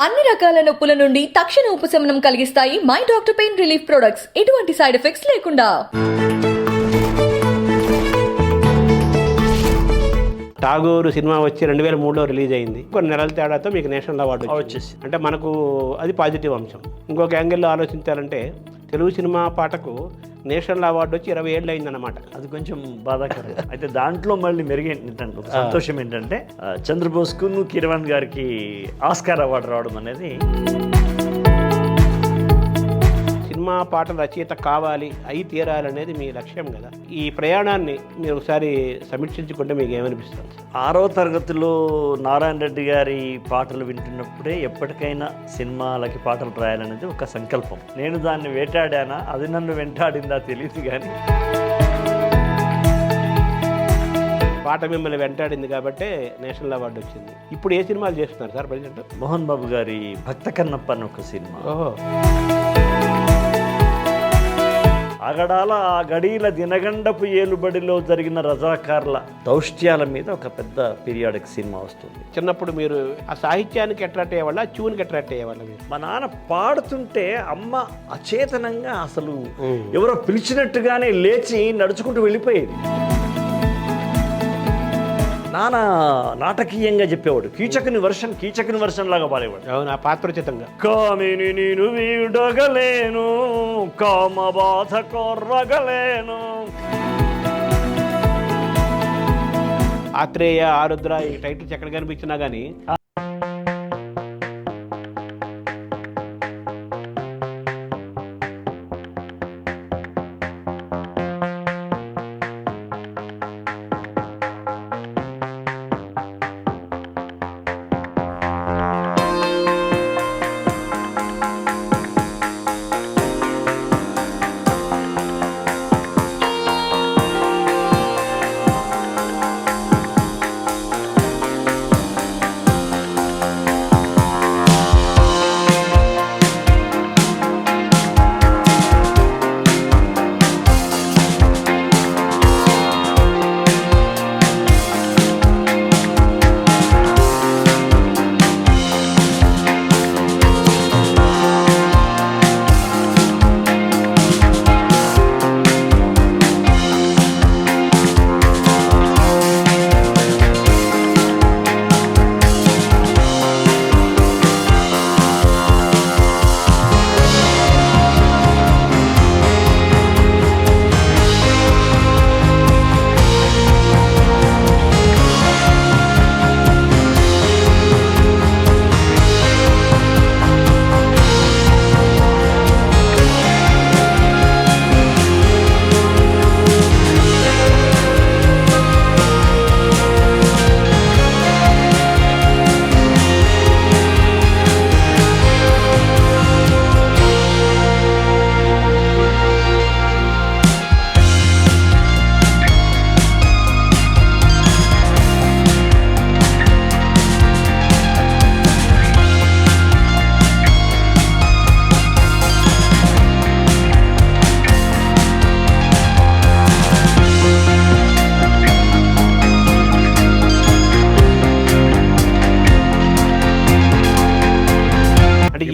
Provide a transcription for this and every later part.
అన్ని రకాల నొప్పుల నుండి తక్షణ ఉపశమనం కలిగిస్తాయి my doctor pain relief products. ఎటువంటి సైడ్ ఎఫెక్ట్స్ లేకుండా. ఠాగూర్ సినిమా వచ్చి 2003లో రిలీజ్ అయింది. కొన్ని నెలల తేడాతో మీకు నేషనల్ అవార్డు వచ్చేసి, అంటే మనకు అది పాజిటివ్ అంశం. ఇంకొక యాంగిల్లో ఆలోచించాలంటే తెలుగు సినిమా పాటకు నేషనల్ అవార్డు వచ్చి 20 ఏళ్ళు అయిందన్నమాట. అది కొంచెం బాధాకరం. అయితే దాంట్లో మళ్ళీ మెరుగేంటంటే ఒక సంతోషం ఏంటంటే చంద్రబోస్కు కిరవాణ్ గారికి ఆస్కార్ అవార్డు రావడం అనేది. సినిమా పాటల రచయిత కావాలి, అయి తీరాలనేది మీ లక్ష్యం కదా. ఈ ప్రయాణాన్ని మీరు ఒకసారి సమీక్షించుకుంటే మీకు ఏమనిపిస్తుంది? 6వ తరగతిలో నారాయణ రెడ్డి గారి పాటలు వింటున్నప్పుడే ఎప్పటికైనా సినిమాలకి పాటలు రాయాలనేది ఒక సంకల్పం. నేను దాన్ని వేటాడానా, అది నన్ను వెంటాడిందా తెలియదు, కానీ పాట మిమ్మల్ని వెంటాడింది కాబట్టే నేషనల్ అవార్డు వచ్చింది. ఇప్పుడు ఏ సినిమాలు చేస్తున్నారు సార్ ప్రజెంట్? మోహన్ బాబు గారి భక్త కన్నప్ప అని ఒక సినిమా. ఓహో. అగడాల ఆ గడీల దినగండపు ఏలుబడిలో జరిగిన రజాకార్ల దౌష్ట్యాల మీద ఒక పెద్ద పీరియాడిక్ సినిమా వస్తుంది. చిన్నప్పుడు మీరు ఆ సాహిత్యానికి అట్రాక్ట్ అయ్యేవాళ్ళ, ట్యూన్కి అట్రాక్ట్ అయ్యేవాళ్ళ? మీరు మా నాన్న పాడుతుంటే అమ్మ అచేతనంగా అసలు ఎవరో పిలిచినట్టుగానే లేచి నడుచుకుంటూ వెళ్ళిపోయేది. నాన్న నాటకీయంగా చెప్పేవాడు. కీచకుని వర్షన్ లాగా పాడేవాడు. అవును, ఆ పాత్రోచితంగా. కామిని నేను వీడగలేను, కామ బాధ కొర్రగలేను. ఆత్రేయ, ఆరుద్ర ఈ టైటిల్స్ ఎక్కడ కనిపించినా కానీ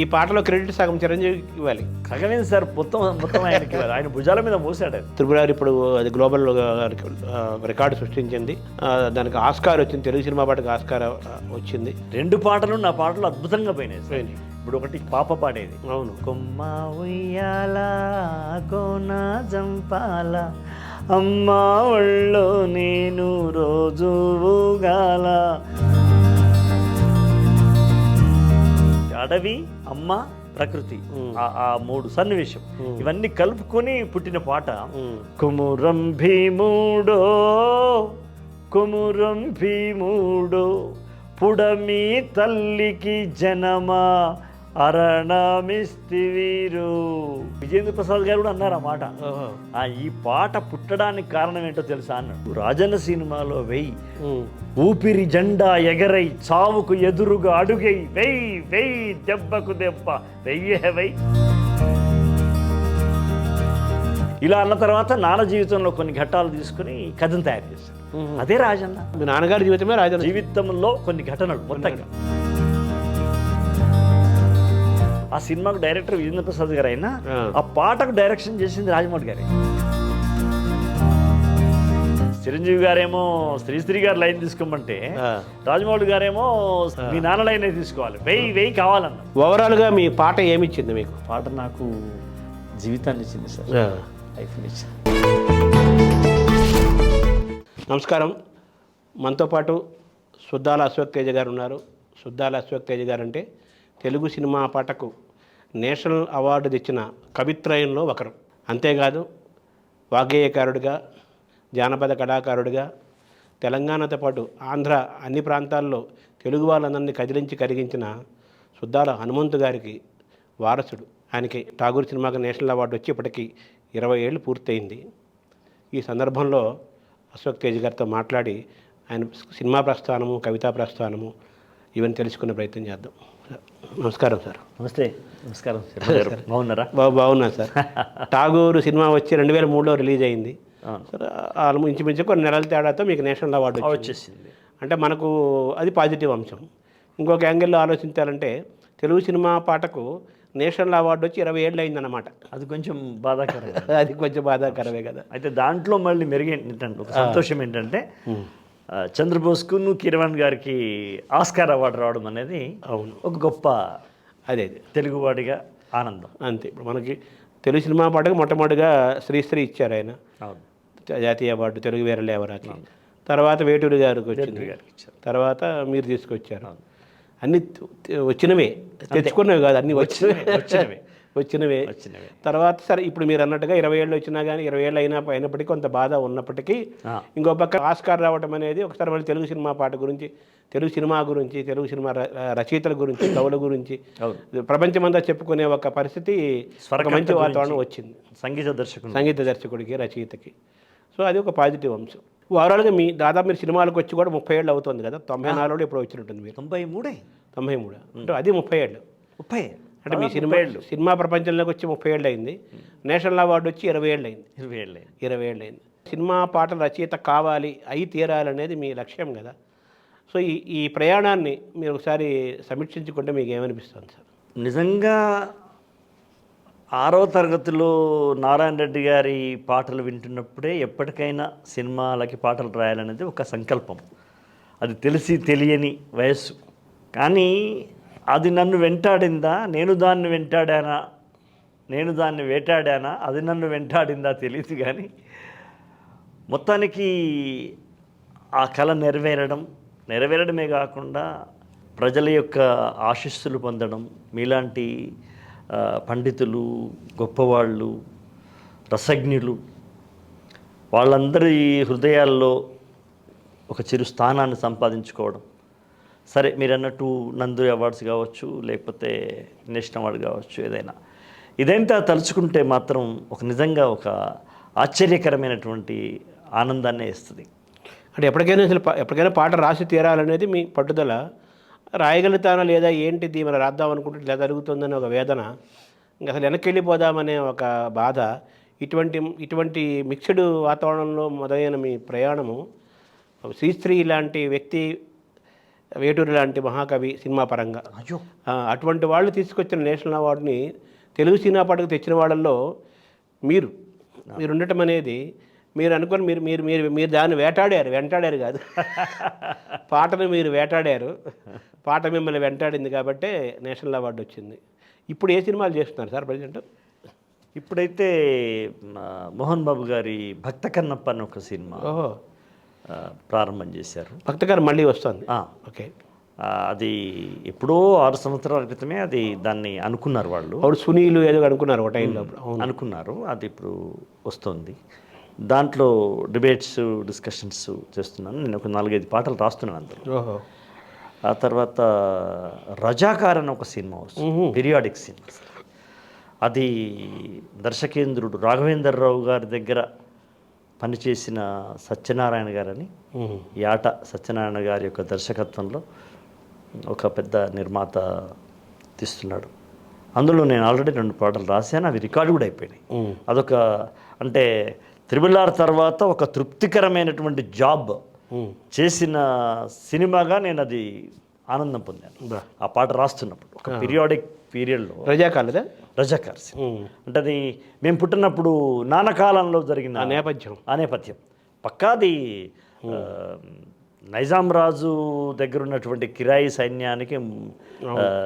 ఈ పాటలో క్రెడిట్ సగం చిరంజీవికి ఇవ్వాలి. సగమేది సార్, మొత్తం ఆయనకి ఇవ్వాలి. ఆయన భుజాల మీద మోసాడు. త్రిపురారి ఇప్పుడు అది గ్లోబల్ రికార్డు సృష్టించింది. దానికి ఆస్కార్ వచ్చింది. తెలుగు సినిమా పాటకు ఆస్కార్ వచ్చింది. 2 పాటలు నా పాటలు అద్భుతంగా పోయినాయి. ఇప్పుడు ఒకటి పాప పాడేది. అవును. కొమ్మ ఉయ్యాల కోన జంపాల అమ్మ ఒళ్ళో నేను రోజు ఊగాల. అడవి, అమ్మ, ప్రకృతి, ఆ 3 సన్నివేశం ఇవన్నీ కలుపుకొని పుట్టిన పాట. కుమురం భీముడో కుమురం భీముడో పుడమి తల్లికి జనమా అరణమిస్తివీరు. విజేంద్ర ప్రసాద్ గారు కూడా అన్నారు ఆ మాట. ఈ పాట పుట్టడానికి కారణం ఏంటో తెలుసా అన్నాడు. రాజన్న సినిమాలో వెయ్యి ఊపిరి జెండా ఎగరై చావుకు ఎదురుగా అడుగై వెయ్యి వెయ్యి దెబ్బకు దెబ్బ వెయ్యే వెయ్యి. ఇలా అన్న తర్వాత నాన్న జీవితంలో కొన్ని ఘట్టాలు తీసుకుని కథను తయారు చేశారు. అదే రాజన్న. మీ నాన్నగారి జీవితమే రాజన్న జీవితంలో కొన్ని ఘటనలు మొత్తంగా. ఆ సినిమాకు డైరెక్టర్ విజేంద్ర ప్రసాద్ గారు అయినా ఆ పాటకు డైరెక్షన్ చేసింది రాజమౌళి గారే. చిరంజీవి గారేమో శ్రీశ్రీ గారు లైన్ తీసుకోమంటే రాజమౌళి గారేమో మీ నాన్న లైన్ తీసుకోవాలి, వెయ్యి కావాలన్న. ఓవరాల్గా మీ పాట ఏమిచ్చింది మీకు? పాట నాకు జీవితాన్ని ఇచ్చింది సార్, లైఫ్ని ఇచ్చింది. నమస్కారం. మనతో పాటు సుద్దాల అశ్వక్ తేజ గారు ఉన్నారు. సుద్దాల అశ్వక్ తేజ గారు అంటే తెలుగు సినిమా పాటకు నేషనల్ అవార్డు తెచ్చిన కవిత్రయంలో ఒకరు. అంతేకాదు వాగ్గేయకారుడిగా, జానపద కళాకారుడిగా తెలంగాణతో పాటు ఆంధ్ర అన్ని ప్రాంతాల్లో తెలుగు వాళ్ళందరినీ కదిలించి కరిగించిన సుద్దాల హనుమంతు గారికి వారసుడు. ఆయనకి ఠాగూర్ సినిమాకి నేషనల్ అవార్డు వచ్చి ఇప్పటికీ 20 ఏళ్ళు పూర్తయింది. ఈ సందర్భంలో అశ్వక్ తేజ్ గారితో మాట్లాడి ఆయన సినిమా ప్రస్థానము, కవితా ప్రస్థానము ఇవన్నీ తెలుసుకునే ప్రయత్నం చేద్దాం. నమస్కారం సార్. నమస్తే. నమస్కారం సార్. బాగున్నారా? బాగున్నాను సార్. ఠాగూర్ సినిమా వచ్చి 2003లో రిలీజ్ అయింది సార్. ఇంచుమించు కొన్ని నెలల తేడాతో మీకు నేషనల్ అవార్డు వచ్చేసింది. అంటే మనకు అది పాజిటివ్ అంశం. ఇంకొక యాంగిల్లో ఆలోచించాలంటే తెలుగు సినిమా పాటకు నేషనల్ అవార్డు వచ్చి 20 ఏళ్ళు అయిందన్నమాట. అది కొంచెం బాధాకరం. అది కొంచెం బాధాకరమే కదా. అయితే దాంట్లో మళ్ళీ మెరుగేంటంటే ఒక సంతోషం ఏంటంటే చంద్రబోస్కు కిరణ్ గారికి ఆస్కార్ అవార్డు రావడం అనేది అవును ఒక గొప్ప అదే తెలుగువాడిగా ఆనందం. అంతే. ఇప్పుడు మనకి తెలుగు సినిమా పాటకు మొట్టమొదటిగా శ్రీశ్రీ ఇచ్చారు ఆయన జాతీయ అవార్డు తెలుగు వీరలేవరాకి. తర్వాత వేటూరి గారికి వచ్చింది, తర్వాత మీరు తీసుకొచ్చారు. అన్నీ వచ్చినవే, తెచ్చుకున్నవి కాదు, అన్నీ వచ్చినవే. తర్వాత సరే ఇప్పుడు మీరు అన్నట్టుగా 20 ఏళ్ళు వచ్చినా కానీ 20 ఏళ్ళు అయినప్పటికీ కొంత బాధ ఉన్నప్పటికీ ఇంకో పక్క ఆస్కార్ రావడం అనేది ఒకసారి మళ్ళీ తెలుగు సినిమా పాట గురించి, తెలుగు సినిమా గురించి, తెలుగు సినిమా రచయితల గురించి, కవుల గురించి ప్రపంచమంతా చెప్పుకునే ఒక పరిస్థితి, ఒక మంచి వాతావరణం వచ్చింది సంగీత దర్శకుడికి, రచయితకి. సో అది ఒక పాజిటివ్ అంశం. ఓవరాల్గా దాదాపు మీరు సినిమాలకు వచ్చి కూడా 30 ఏళ్ళు అవుతుంది కదా. 94లో ఇప్పుడు వచ్చినట్టుంది మీరు. 93 అంటే అది 30 ఏళ్ళు. అంటే మీ సినిమా ప్రపంచంలోకి వచ్చి 30 ఏళ్ళు అయింది. నేషనల్ అవార్డు వచ్చి 20 ఏళ్ళు అయింది. 20 ఏళ్ళు అయింది. సినిమా పాటల రచయిత కావాలి, అయి తీరాలనేది మీ లక్ష్యం కదా. సో ఈ ప్రయాణాన్ని మీరు ఒకసారి సమీక్షించుకుంటే మీకు ఏమనిపిస్తుంది సార్? నిజంగా 6వ తరగతిలో నారాయణ రెడ్డి గారి పాటలు వింటున్నప్పుడే ఎప్పటికైనా సినిమాలకి పాటలు రాయాలనేది ఒక సంకల్పం. అది తెలిసి తెలియని వయస్సు. కానీ అది నన్ను వెంటాడిందా, నేను దాన్ని వేటాడానా, అది నన్ను వెంటాడిందా తెలియదు. కానీ మొత్తానికి ఆ కళ నెరవేరడమే కాకుండా ప్రజల యొక్క ఆశీస్సులు పొందడం, మీలాంటి పండితులు, గొప్పవాళ్ళు, రసజ్ఞులు, వాళ్ళందరి హృదయాల్లో ఒక చిరు స్థానాన్ని సంపాదించుకోవడం. సరే మీరు అన్నట్టు నందు అవార్డ్స్ కావచ్చు, లేకపోతే నేషనల్ అవార్డు కావచ్చు, ఇదంతా తలుచుకుంటే మాత్రం నిజంగా ఒక ఆశ్చర్యకరమైనటువంటి ఆనందాన్ని ఇస్తుంది. అంటే ఎప్పటికైనా పాట రాసి తీరాలనేది మీ పట్టుదల. రాయగలుగుతానా లేదా, ఏంటిది మనం రాద్దాం అనుకుంటే ఇలా జరుగుతుందని ఒక వేదన, ఇంకా అసలు వెనక్కి వెళ్ళిపోదామనే ఒక బాధ, ఇటువంటి మిక్స్డ్ వాతావరణంలో మొదలైన మీ ప్రయాణము శ్రీశ్రీ లాంటి వ్యక్తి, వేటూరి లాంటి మహాకవి సినిమా పరంగా, అటువంటి వాళ్ళు తీసుకొచ్చిన నేషనల్ అవార్డుని తెలుగు సినిమా పాటకు తెచ్చిన వాళ్ళల్లో మీరు ఉండటం అనేది, మీరు అనుకొని మీరు దాన్ని వెంటాడారు కాదు, పాటను మీరు వేటాడారు, పాట మిమ్మల్ని వెంటాడింది కాబట్టే నేషనల్ అవార్డు వచ్చింది. ఇప్పుడు ఏ సినిమాలు చేస్తున్నారు సార్ ప్రజెంట్? ఇప్పుడైతే మోహన్ బాబు గారి భక్త కన్నప్ప అని ఒక సినిమా ప్రారంభం చేశారు. భక్త కన్నప్ప మళ్ళీ వస్తుంది. ఓకే. అది ఎప్పుడో 6 సంవత్సరాల క్రితమే దాన్ని అనుకున్నారు వాళ్ళు. అప్పుడు సునీలు ఏదో అనుకున్నారు, ఒక టైంలో అనుకున్నారు. అది ఇప్పుడు వస్తుంది. దాంట్లో డిబేట్స్, డిస్కషన్స్ చేస్తున్నాను. నేను ఒక 4-5 పాటలు రాస్తున్నాను అందులో. ఆ తర్వాత రజాకార్ అని ఒక సినిమా వస్తుంది, పీరియాడిక్ సినిమా. అది దర్శకేంద్రుడు రాఘవేంద్రరావు గారి దగ్గర పనిచేసిన సత్యనారాయణ గారని, యాట సత్యనారాయణ గారి యొక్క దర్శకత్వంలో ఒక పెద్ద నిర్మాత తీస్తున్నాడు. అందులో నేను ఆల్రెడీ 2 పాటలు రాశాను, అవి రికార్డు కూడా అయిపోయినాయి. అదొక అంటే త్రిబుల్ ఆర్ తర్వాత ఒక తృప్తికరమైనటువంటి జాబ్ చేసిన సినిమాగా నేను అది ఆనందం పొందాను ఆ పాట రాస్తున్నప్పుడు. ఒక పీరియాడిక్ పీరియడ్లో రజాకాలదా రజాకార్ అంటే అది మేము పుట్టినప్పుడు నానకాలంలో జరిగిన ఆ నేపథ్యం పక్కాది. నైజాం రాజు దగ్గర ఉన్నటువంటి కిరాయి సైన్యానికి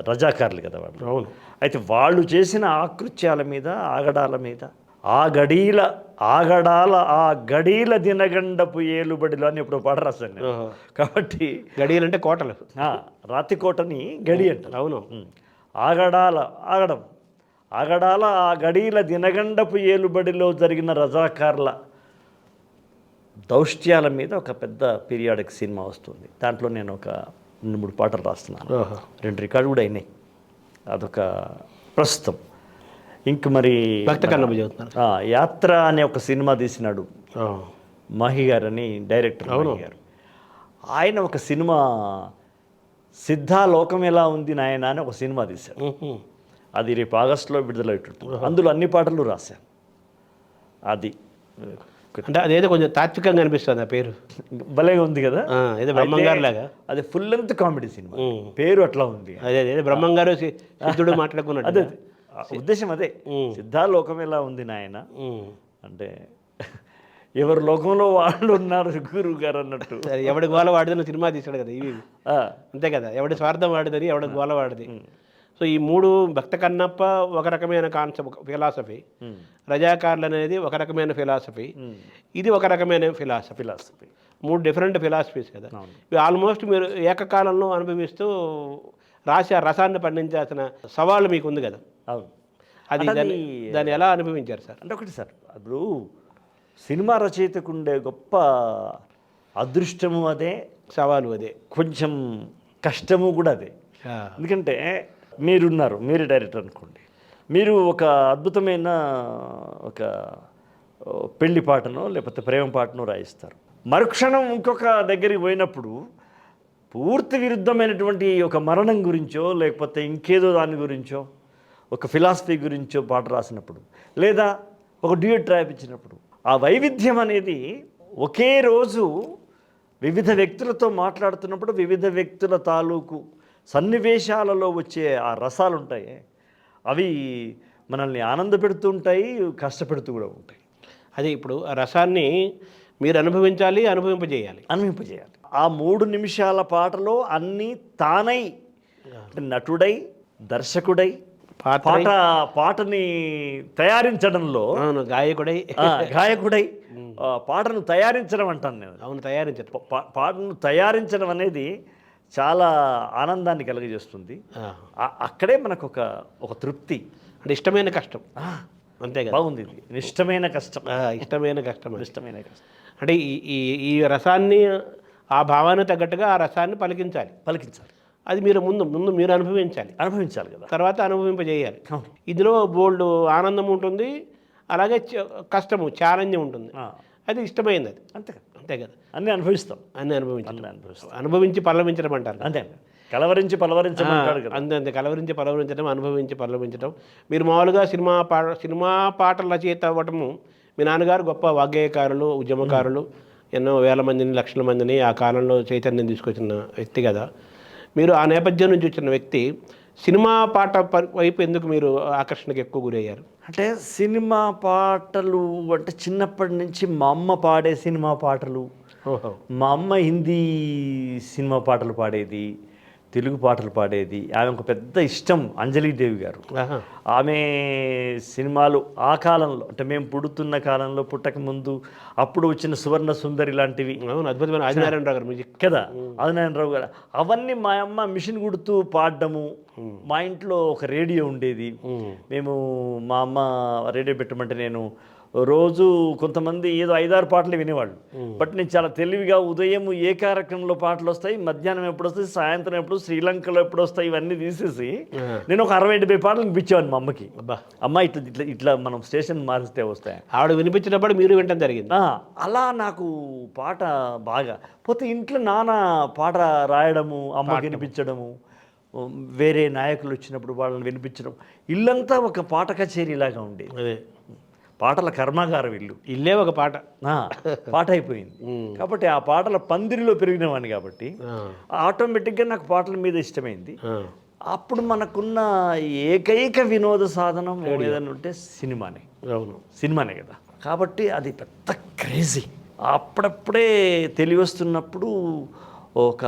రజాకార్లు కదా వాళ్ళు. అవును. అయితే వాళ్ళు చేసిన ఆకృత్యాల మీద ఆగడాల మీద ఆ గడీల దినగండపు ఏలుబడిలో అని ఇప్పుడు పాట రాశాను నేను. కాబట్టి గడియలు అంటే కోటలు, రాతికోటని గడి అంటారు. అవును. ఆగడాల ఆ గడీల దినగండపు ఏలుబడిలో జరిగిన రజాకార్ల దౌష్ట్యాల మీద ఒక పెద్ద పీరియాడిక్ సినిమా వస్తుంది. దాంట్లో నేను ఒక 2-3 పాటలు రాస్తున్నాను. 2 రికార్డు కూడా అయినాయి. అదొక ప్రస్తుతం. ఇంక మరి భక్త కన్నప్ప చదువుతున్నారు. యాత్ర అనే ఒక సినిమా తీసినాడు మహి గారు అని డైరెక్టర్ మహి గారు. ఆయన ఒక సినిమా సిద్ధాలోకం ఎలా ఉంది నాయన అని ఒక సినిమా తీశాడు. అది రేపు ఆగస్టులో విడుదలవుతుంది. అందులో అన్ని పాటలు రాశాను. అది అంటే అదేదో కొంచెం తాత్వికంగా అనిపిస్తుంది ఆ పేరు. భలేగా ఉంది కదా, ఏదో బ్రహ్మంగారు లాగా. అది ఫుల్ లెంత్ కామెడీ సినిమా, పేరు అట్లా ఉంది. అదే బ్రహ్మంగారు సిద్ధుడు మాట్లాడుకున్నాడు. అదే ఉద్దేశం, అదే సిద్ధాలోకం ఎలా ఉంది నాయన అంటే ఎవరి లోకంలో వాళ్ళు ఉన్నారు గురువు గారు అన్నట్టు. ఎవడి గోల వాడిదని సినిమా తీశాడు కదా. ఇవి అంతే కదా, ఎవడి స్వార్థం వాడిదని ఎవడి గోల వాడిది. సో ఈ 3 భక్త కన్నప్ప ఒక రకమైన కాన్సెప్ట్, ఫిలాసఫీ. రజాకార్లు అనేది ఒక రకమైన ఫిలాసఫీ, ఇది ఒక రకమైన ఫిలాసఫీ. 3 డిఫరెంట్ ఫిలాసఫీస్ కదా. ఇవి ఆల్మోస్ట్ మీరు ఏకకాలంలో అనుభవిస్తూ రాసి ఆ రసాన్ని పండించాల్సిన సవాళ్ళు మీకు ఉంది కదా. అది దాన్ని ఎలా అనుభవించారు సార్? అంటే ఒకటి సార్, ఇప్పుడు సినిమా రచయితకు ఉండే గొప్ప అదృష్టము అదే, సవాలు అదే, కొంచెం కష్టము కూడా అదే. ఎందుకంటే మీరే డైరెక్టర్ అనుకోండి, మీరు ఒక అద్భుతమైన ఒక పెళ్లి పాటనో లేకపోతే ప్రేమ పాటనో రాయిస్తారు. మరుక్షణం ఇంకొక దగ్గరికి పోయినప్పుడు పూర్తి విరుద్ధమైనటువంటి ఒక మరణం గురించో లేకపోతే ఇంకేదో దాని గురించో ఒక ఫిలాసఫీ గురించో పాట రాసినప్పుడు లేదా ఒక డ్యూయట్ రాయించినప్పుడు ఆ వైవిధ్యం అనేది ఒకే రోజు వివిధ వ్యక్తులతో మాట్లాడుతున్నప్పుడు వివిధ వ్యక్తుల తాలూకు సన్నివేశాలలో వచ్చే ఆ రసాలు ఉంటాయి, అవి మనల్ని ఆనందపెడుతూ ఉంటాయి, కష్టపెడుతూ కూడా ఉంటాయి. అది ఇప్పుడు ఆ రసాన్ని మీరు అనుభవింపజేయాలి. ఆ 3 నిమిషాల పాటలో అన్నీ తానై, నటుడై, దర్శకుడై, పాటని తయారించడంలో గాయకుడై పాటను తయారించడం అంటాను నేను. అవును, తయారించడం. పాటను తయారించడం అనేది చాలా ఆనందాన్ని కలుగజేస్తుంది. అక్కడే మనకు ఒక తృప్తి, అంటే ఇష్టమైన కష్టం. అంతే కదా, బాగుంది. ఇష్టమైన కష్టం అంటే ఈ రసాన్ని, ఆ భావాన్ని తగ్గట్టుగా ఆ రసాన్ని పలికించాలి. అది మీరు ముందు మీరు అనుభవించాలి కదా, తర్వాత అనుభవింపజేయాలి. ఇందులో బోల్డ్ ఆనందం ఉంటుంది, అలాగే కష్టము, ఛాలెంజ్ ఉంటుంది. అది ఇష్టమైంది. అది అంతే కదా, అన్నీ అనుభవిస్తాం. అనుభవించి పల్లవించడం అంటారు. అంతే, కలవరించి పలవరించడం. అంతే, కలవరించి పలవరించడం, అనుభవించి పల్లవించడం. మీరు మామూలుగా సినిమా పాటల రచయిత అవ్వటము, మీ నాన్నగారు గొప్ప వాగ్గేయకారులు, ఉద్యమకారులు, ఎన్నో వేల మందిని, లక్షల మందిని ఆ కాలంలో చైతన్యం తీసుకొచ్చిన వ్యక్తి కదా. మీరు ఆ నేపథ్యం నుంచి వచ్చిన వ్యక్తి, సినిమా పాట వైపు ఎందుకు మీరు ఆకర్షణకు ఎక్కువ గురయ్యారు? అంటే సినిమా పాటలు అంటే చిన్నప్పటి నుంచి మా అమ్మ పాడే సినిమా పాటలు, మా అమ్మ హిందీ సినిమా పాటలు పాడేది, తెలుగు పాటలు పాడేది. ఆమె ఒక పెద్ద ఇష్టం అంజలీదేవి గారు. ఆమె సినిమాలు ఆ కాలంలో, అంటే మేము పుడుతున్న కాలంలో, పుట్టక ముందు అప్పుడు వచ్చిన సువర్ణ సుందరి లాంటివి, అద్భుతమైన ఆదినారాయణరావు గారు మ్యూజిక్ కదా, ఆదినారాయణరావు గారు, అవన్నీ మా అమ్మ మిషన్ కుడుతూ పాడడము. మా ఇంట్లో ఒక రేడియో ఉండేది. మా అమ్మ రేడియో పెట్టమంటే నేను రోజు కొంతమంది ఏదో 5-6 పాటలు వినేవాళ్ళు. బట్ నేను చాలా తెలివిగా ఉదయం ఏ కార్యక్రమంలో పాటలు వస్తాయి, మధ్యాహ్నం ఎప్పుడు వస్తాయి, సాయంత్రం ఎప్పుడు, శ్రీలంకలో ఎప్పుడు వస్తాయి, ఇవన్నీ తీసేసి నేను ఒక 60-70 పాటలు వినిపించేవాడిని మా అమ్మకి. అమ్మ ఇట్లా మనం స్టేషన్ మారిస్తే వస్తాయి. ఆవిడ వినిపించినప్పుడు మీరు వినటం జరిగింది. అలా నాకు పాట బాగా పోతే ఇంట్లో నాన్న పాట రాయడము, అమ్మకి వినిపించడము, వేరే నాయకులు వచ్చినప్పుడు వాళ్ళని వినిపించడం, ఇల్లంతా ఒక పాట కచేరీలాగా ఉండేది. పాటల కర్మాగారం ఇల్లు, ఇల్లే ఒక పాట. పాట అయిపోయింది. కాబట్టి ఆ పాటల పందిరిలో పెరిగినవాడిని కాబట్టి ఆటోమేటిక్గా నాకు పాటల మీద ఇష్టమైంది. అప్పుడు మనకున్న ఏకైక వినోద సాధనం ఏదైనా ఉంటే సినిమానే. అవును, సినిమానే కదా. కాబట్టి అది పెద్ద క్రేజీ. అప్పుడప్పుడే తెలివస్తున్నప్పుడు ఒక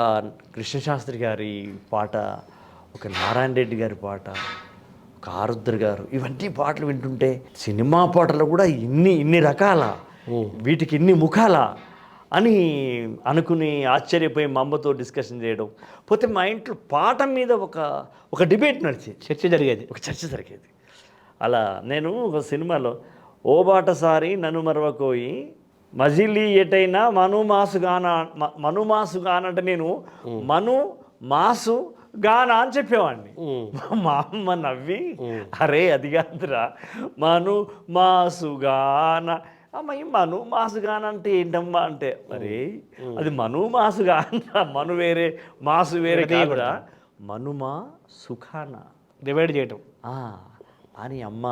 కృష్ణశాస్త్రి గారి పాట, ఒక నారాయణ రెడ్డి గారి పాట, ఒక ఆరుద్ర గారు, ఇవన్నీ పాటలు వింటుంటే సినిమా పాటలు కూడా ఇన్ని రకాల, వీటికి ఇన్ని ముఖాల అని అనుకుని ఆశ్చర్యపోయి మా అమ్మతో డిస్కషన్ చేయడం. పోతే మా ఇంట్లో పాట మీద ఒక డిబేట్ నడిచేది, చర్చ జరిగేది. అలా నేను ఒక సినిమాలో ఓ బాటసారి నన్ను మరవకోయి మజిలీ ఎటైనా మను మాసు గాన అంటే నేను మను మాసు గాన అని చెప్పేవాడిని. మా అమ్మ నవ్వి, అరే అది కాదురా మను మాసు గాన. అమ్మ ఈ మను మాసు గాన అంటే ఏంటమ్మా అంటే, అరే అది మను మాసు గాన, మను వేరే మాసు వేరే కాదురా, మనుమా సుఖాన డివైడ్ చేయటం అని అమ్మ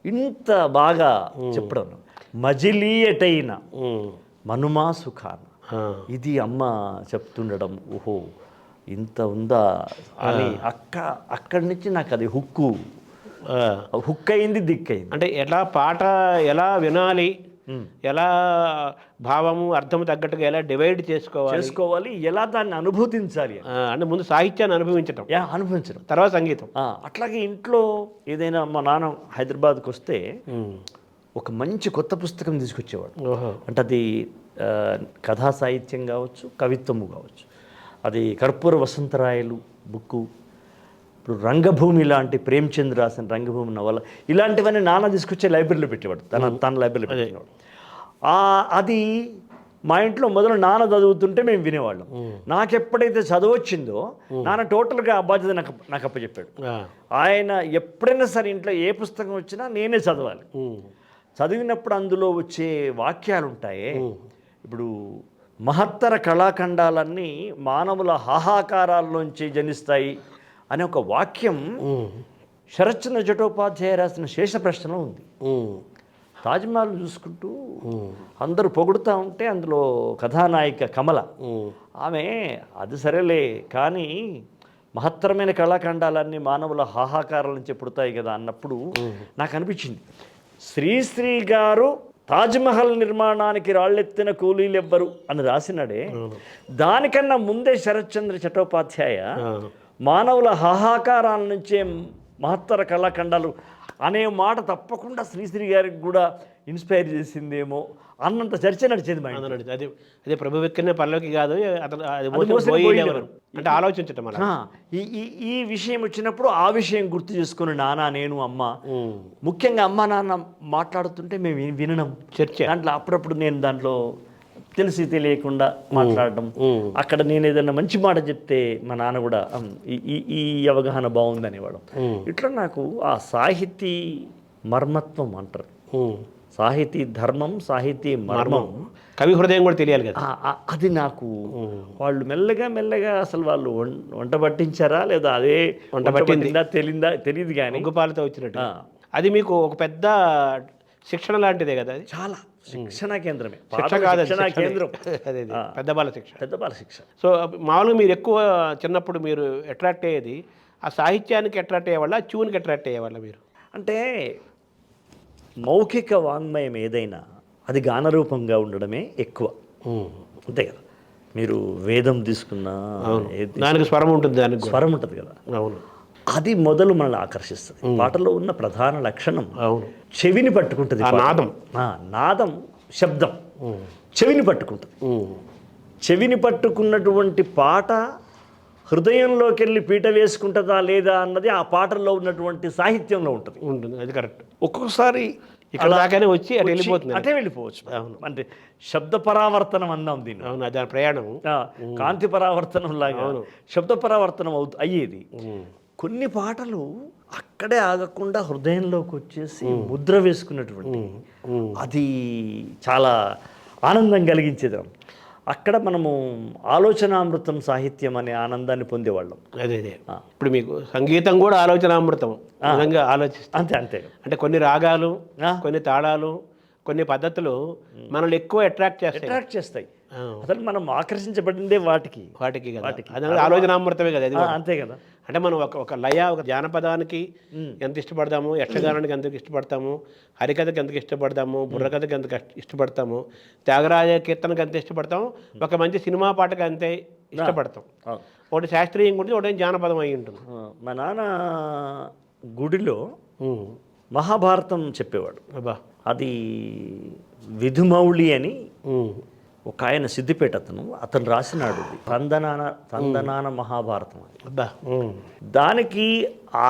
ఇంత బాగా చెప్పడం. మజిలీ ఎటైనా మనుమా సుఖాన, ఇది అమ్మ చెప్తుండడం. ఓహో ఇంత ఉందా అని అక్కడి నుంచి నాకు అది హుక్ అయింది, దిక్కయింది. అంటే పాట ఎలా వినాలి, ఎలా భావము అర్థము తగ్గట్టుగా ఎలా డివైడ్ చేసుకోవాలి, ఎలా దాన్ని అనుభూతించాలి. అంటే ముందు సాహిత్యాన్ని అనుభవించడం, తర్వాత సంగీతం. అట్లాగే ఇంట్లో ఏదైనా మా నాన్న హైదరాబాద్కి వస్తే ఒక మంచి కొత్త పుస్తకం తీసుకొచ్చేవాడు. అంటే అది కథా సాహిత్యం కావచ్చు, కవిత్వము కావచ్చు. అది కర్పూర వసంతరాయలు బుక్కు, ఇప్పుడు రంగభూమి లాంటి ప్రేమ్చంద్ రాసిన రంగభూమి నవల, ఇలాంటివన్నీ నాన్న తీసుకొచ్చే లైబ్రరీలో పెట్టేవాడు, తన లైబ్రరీలో పెట్టేవాడు. అది మా ఇంట్లో మొదలు నాన్న చదువుతుంటే మేము వినేవాళ్ళం. నాకు ఎప్పుడైతే చదువు వచ్చిందో నాన్న టోటల్గా ఆ బాధ్యత నాకు అప్పచెప్పాడు. ఆయన ఎప్పుడైనా సరే ఇంట్లో ఏ పుస్తకం వచ్చినా నేనే చదవాలి. చదివినప్పుడు అందులో వచ్చే వాక్యాలు ఉంటాయే, ఇప్పుడు మహత్తర కళాఖండాలన్నీ మానవుల హాహాకారాల్లోంచి జనిస్తాయి అనే ఒక వాక్యం శరత్చంద్ర చటోపాధ్యాయ రాసిన శేష ప్రశ్నలో ఉంది. తాజ్మహల్ చూసుకుంటూ అందరూ పొగుడుతూ ఉంటే అందులో కథానాయిక కమల, ఆమె అది సరేలే కానీ మహత్తరమైన కళాఖండాలన్నీ మానవుల హాహాకారాల నుంచి పుడతాయి కదా అన్నప్పుడు నాకు అనిపించింది, శ్రీశ్రీ గారు తాజ్మహల్ నిర్మాణానికి రాళ్ళెత్తిన కూలీలు ఎవ్వరు అని రాసినాడే, దానికన్నా ముందే శరత్చంద్ర చటోపాధ్యాయ మానవుల హాహాకారాల నుంచే మహత్తర కళాఖండాలు అనే మాట తప్పకుండా శ్రీశ్రీ గారికి కూడా ఇన్స్పైర్ చేసిందేమో అన్నంత చర్చ నడిచేది మా ఇంట్లో. అదే ప్రభు వెక్కనే పల్లవికి కాదు, అంటే ఆలోచించటం. ఈ విషయం వచ్చినప్పుడు ఆ విషయం గుర్తు చేసుకుని నాన్న, నేను, అమ్మ, ముఖ్యంగా అమ్మ నాన్న మాట్లాడుతుంటే మేము వినడం, చర్చ. దాంట్లో అప్పుడప్పుడు నేను దాంట్లో తెలిసి తెలియకుండా మాట్లాడడం, అక్కడ నేను ఏదైనా మంచి మాట చెప్తే మా నాన్న కూడా ఈ అవగాహన బాగుంది అనేవాడు. ఇట్లా నాకు ఆ సాహితీ మర్మత్వం అంటారు, సాహితీ ధర్మం, సాహితీ మర్మం, కవి హృదయం కూడా తెలియాలి కదా, అది నాకు వాళ్ళు మెల్లగా అసలు వాళ్ళు వంట పట్టించారా లేదా అదే వంట పట్టిందా తెలియదు కానీ ఉగ్గుపాలతో వచ్చినట్టు అది మీకు ఒక పెద్ద శిక్షణ లాంటిదే కదా. అది చాలా శిక్షణ కేంద్రమే, శిక్షణ కేంద్రం, పెద్ద బాల శిక్ష. సో మామూలుగా మీరు ఎక్కువ చిన్నప్పుడు మీరు అట్రాక్ట్ అయ్యేది ఆ సాహిత్యానికి అట్రాక్ట్ అయ్యేవాళ్ళ, ట్యూన్కి అట్రాక్ట్ అయ్యేవాళ్ళ మీరు? అంటే మౌఖిక వాంగ్మయం ఏదైనా అది గానరూపంగా ఉండడమే ఎక్కువ, అంతే కదా. మీరు వేదం తీసుకున్నా దానికి స్వరం ఉంటుంది, స్వరం ఉంటుంది కదా. అవును, అది మొదలు మనల్ని ఆకర్షిస్తుంది. పాటలో ఉన్న ప్రధాన లక్షణం చెవిని పట్టుకుంటుంది. నాదం శబ్దం చెవిని పట్టుకుంటుంది. చెవిని పట్టుకున్నటువంటి పాట హృదయంలోకి వెళ్ళి పీట వేసుకుంటుందా లేదా అన్నది ఆ పాటల్లో ఉన్నటువంటి సాహిత్యంలో ఉంటుంది. అది కరెక్ట్. ఒక్కొక్కసారి ఇక్కడ దాకానే వచ్చి అటే వెళ్ళిపోవచ్చు. అంటే శబ్ద పరావర్తనం అందాం దీన్ని. అవును, అది ప్రయాణం. కాంతి పరావర్తనం లాగా శబ్ద పరావర్తనం అయ్యేది. కొన్ని పాటలు అక్కడే ఆగకుండా హృదయంలోకి వచ్చేసి ముద్ర వేసుకున్నటువంటి, అది చాలా ఆనందం కలిగించేది. అక్కడ మనము ఆలోచనామృతం సాహిత్యం అనే ఆనందాన్ని పొందేవాళ్ళం. అదే ఇప్పుడు మీకు సంగీతం కూడా ఆలోచనామృతం, నిజంగా ఆలోచిస్తాం. అంతే అంతే. అంటే కొన్ని రాగాలు, కొన్ని తాళాలు, కొన్ని పద్ధతులు మనల్ని ఎక్కువ అట్రాక్ట్ చేస్తాయి. అసలు మనం ఆకర్షించబడిందే వాటికి అది ఆలోచనామృతమే కదా అది. అంతే కదా. అంటే మనం ఒక లయ, ఒక జానపదానికి ఎంత ఇష్టపడతాము, యక్షగానానికి ఎంత ఇష్టపడతాము, హరికథకి ఎంత ఇష్టపడతాము, బుర్రకథకి ఎంత ఇష్టపడతాము, త్యాగరాజ కీర్తనకి ఎంత ఇష్టపడతాము, ఒక మంచి సినిమా పాటకి అంతే ఇష్టపడతాం. ఒకటి శాస్త్రీయం ఉంటుంది, ఒకటి జానపదం అయి ఉంటుంది. మా నాన్న గుడిలో మహాభారతం చెప్పేవాడు. అది విధుమౌళి అని ఒక ఆయన సిద్దిపేట అతను రాసినాడు తందనాన మహాభారతం అని. దానికి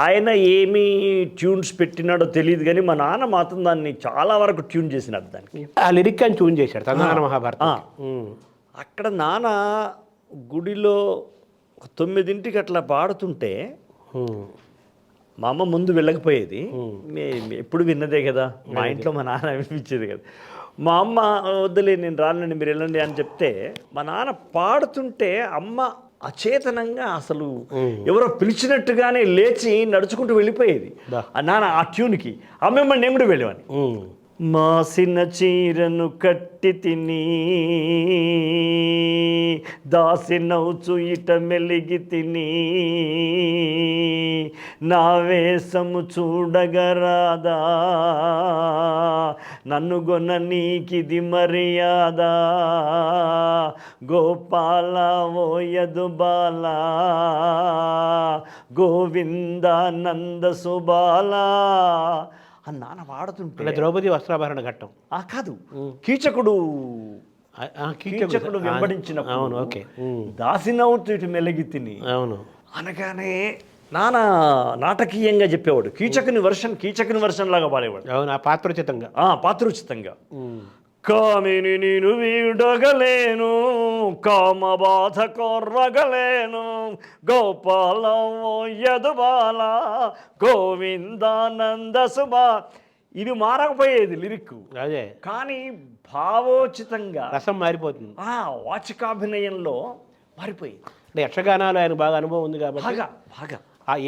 ఆయన ఏమి ట్యూన్స్ పెట్టినాడో తెలియదు, కానీ మా నాన్న మాత్రం దాన్ని చాలా వరకు ట్యూన్ చేసినాడు. దానికి ఆ లిరిక్ అని ట్యూన్ చేశాడు తందనాన మహాభారతం. అక్కడ నాన్న గుడిలో 9ంటికి అట్లా పాడుతుంటే మా అమ్మ ముందు వెళ్ళకపోయేది, ఎప్పుడు విన్నదే కదా, మా ఇంట్లో మా నాన్న వినిపించేది కదా. మా అమ్మ వద్దులే నేను రానండి మీరు వెళ్ళండి అని చెప్తే, మా నాన్న పాడుతుంటే అమ్మ అచేతనంగా అసలు ఎవరో పిలిచినట్టుగానే లేచి నడుచుకుంటూ వెళ్ళిపోయేది నాన్న ఆ ట్యూన్కి. అమ్మమ్మ నేను కూడా వెళ్ళేవాడిని. మాసిన చీరను కట్టి తిని దాసినవుచు ఇట మెలిగి తిని నా వేషము చూడగరాదా నన్ను గొన్న నీకిది మర్యాదా గోపాల ఓయదు బాల గోవింద నంద సుబాల అని నాన్న వాడుతుంటే. ద్రౌపది వస్త్రాభరణ ఘట్టం కాదు, కీచకుడు వెంబడించినప్పుడు. అవును, ఓకే. దాసినవుతూ ఇటు మెలిగి తిని అవును అనగానే నాన్న నాటకీయంగా చెప్పేవాడు. కీచకుని వర్షన్ లాగా పాడేవాడు. అవును, పాత్రోచితంగా. పాత్రోచితంగా. కామిని నేను వీడగలేను కామబాధ కొర్రగలేను గోపాల యదుబాల గోవిందానంద సుబా. ఇది మారకపోయేది లిరిక్, అదే, కానీ భావోచితంగా రసం మారిపోతుంది. వాచికాభినయంలో మారిపోయింది. అంటే యక్షగానాలు ఆయన బాగా అనుభవం ఉంది కాబట్టి బాగా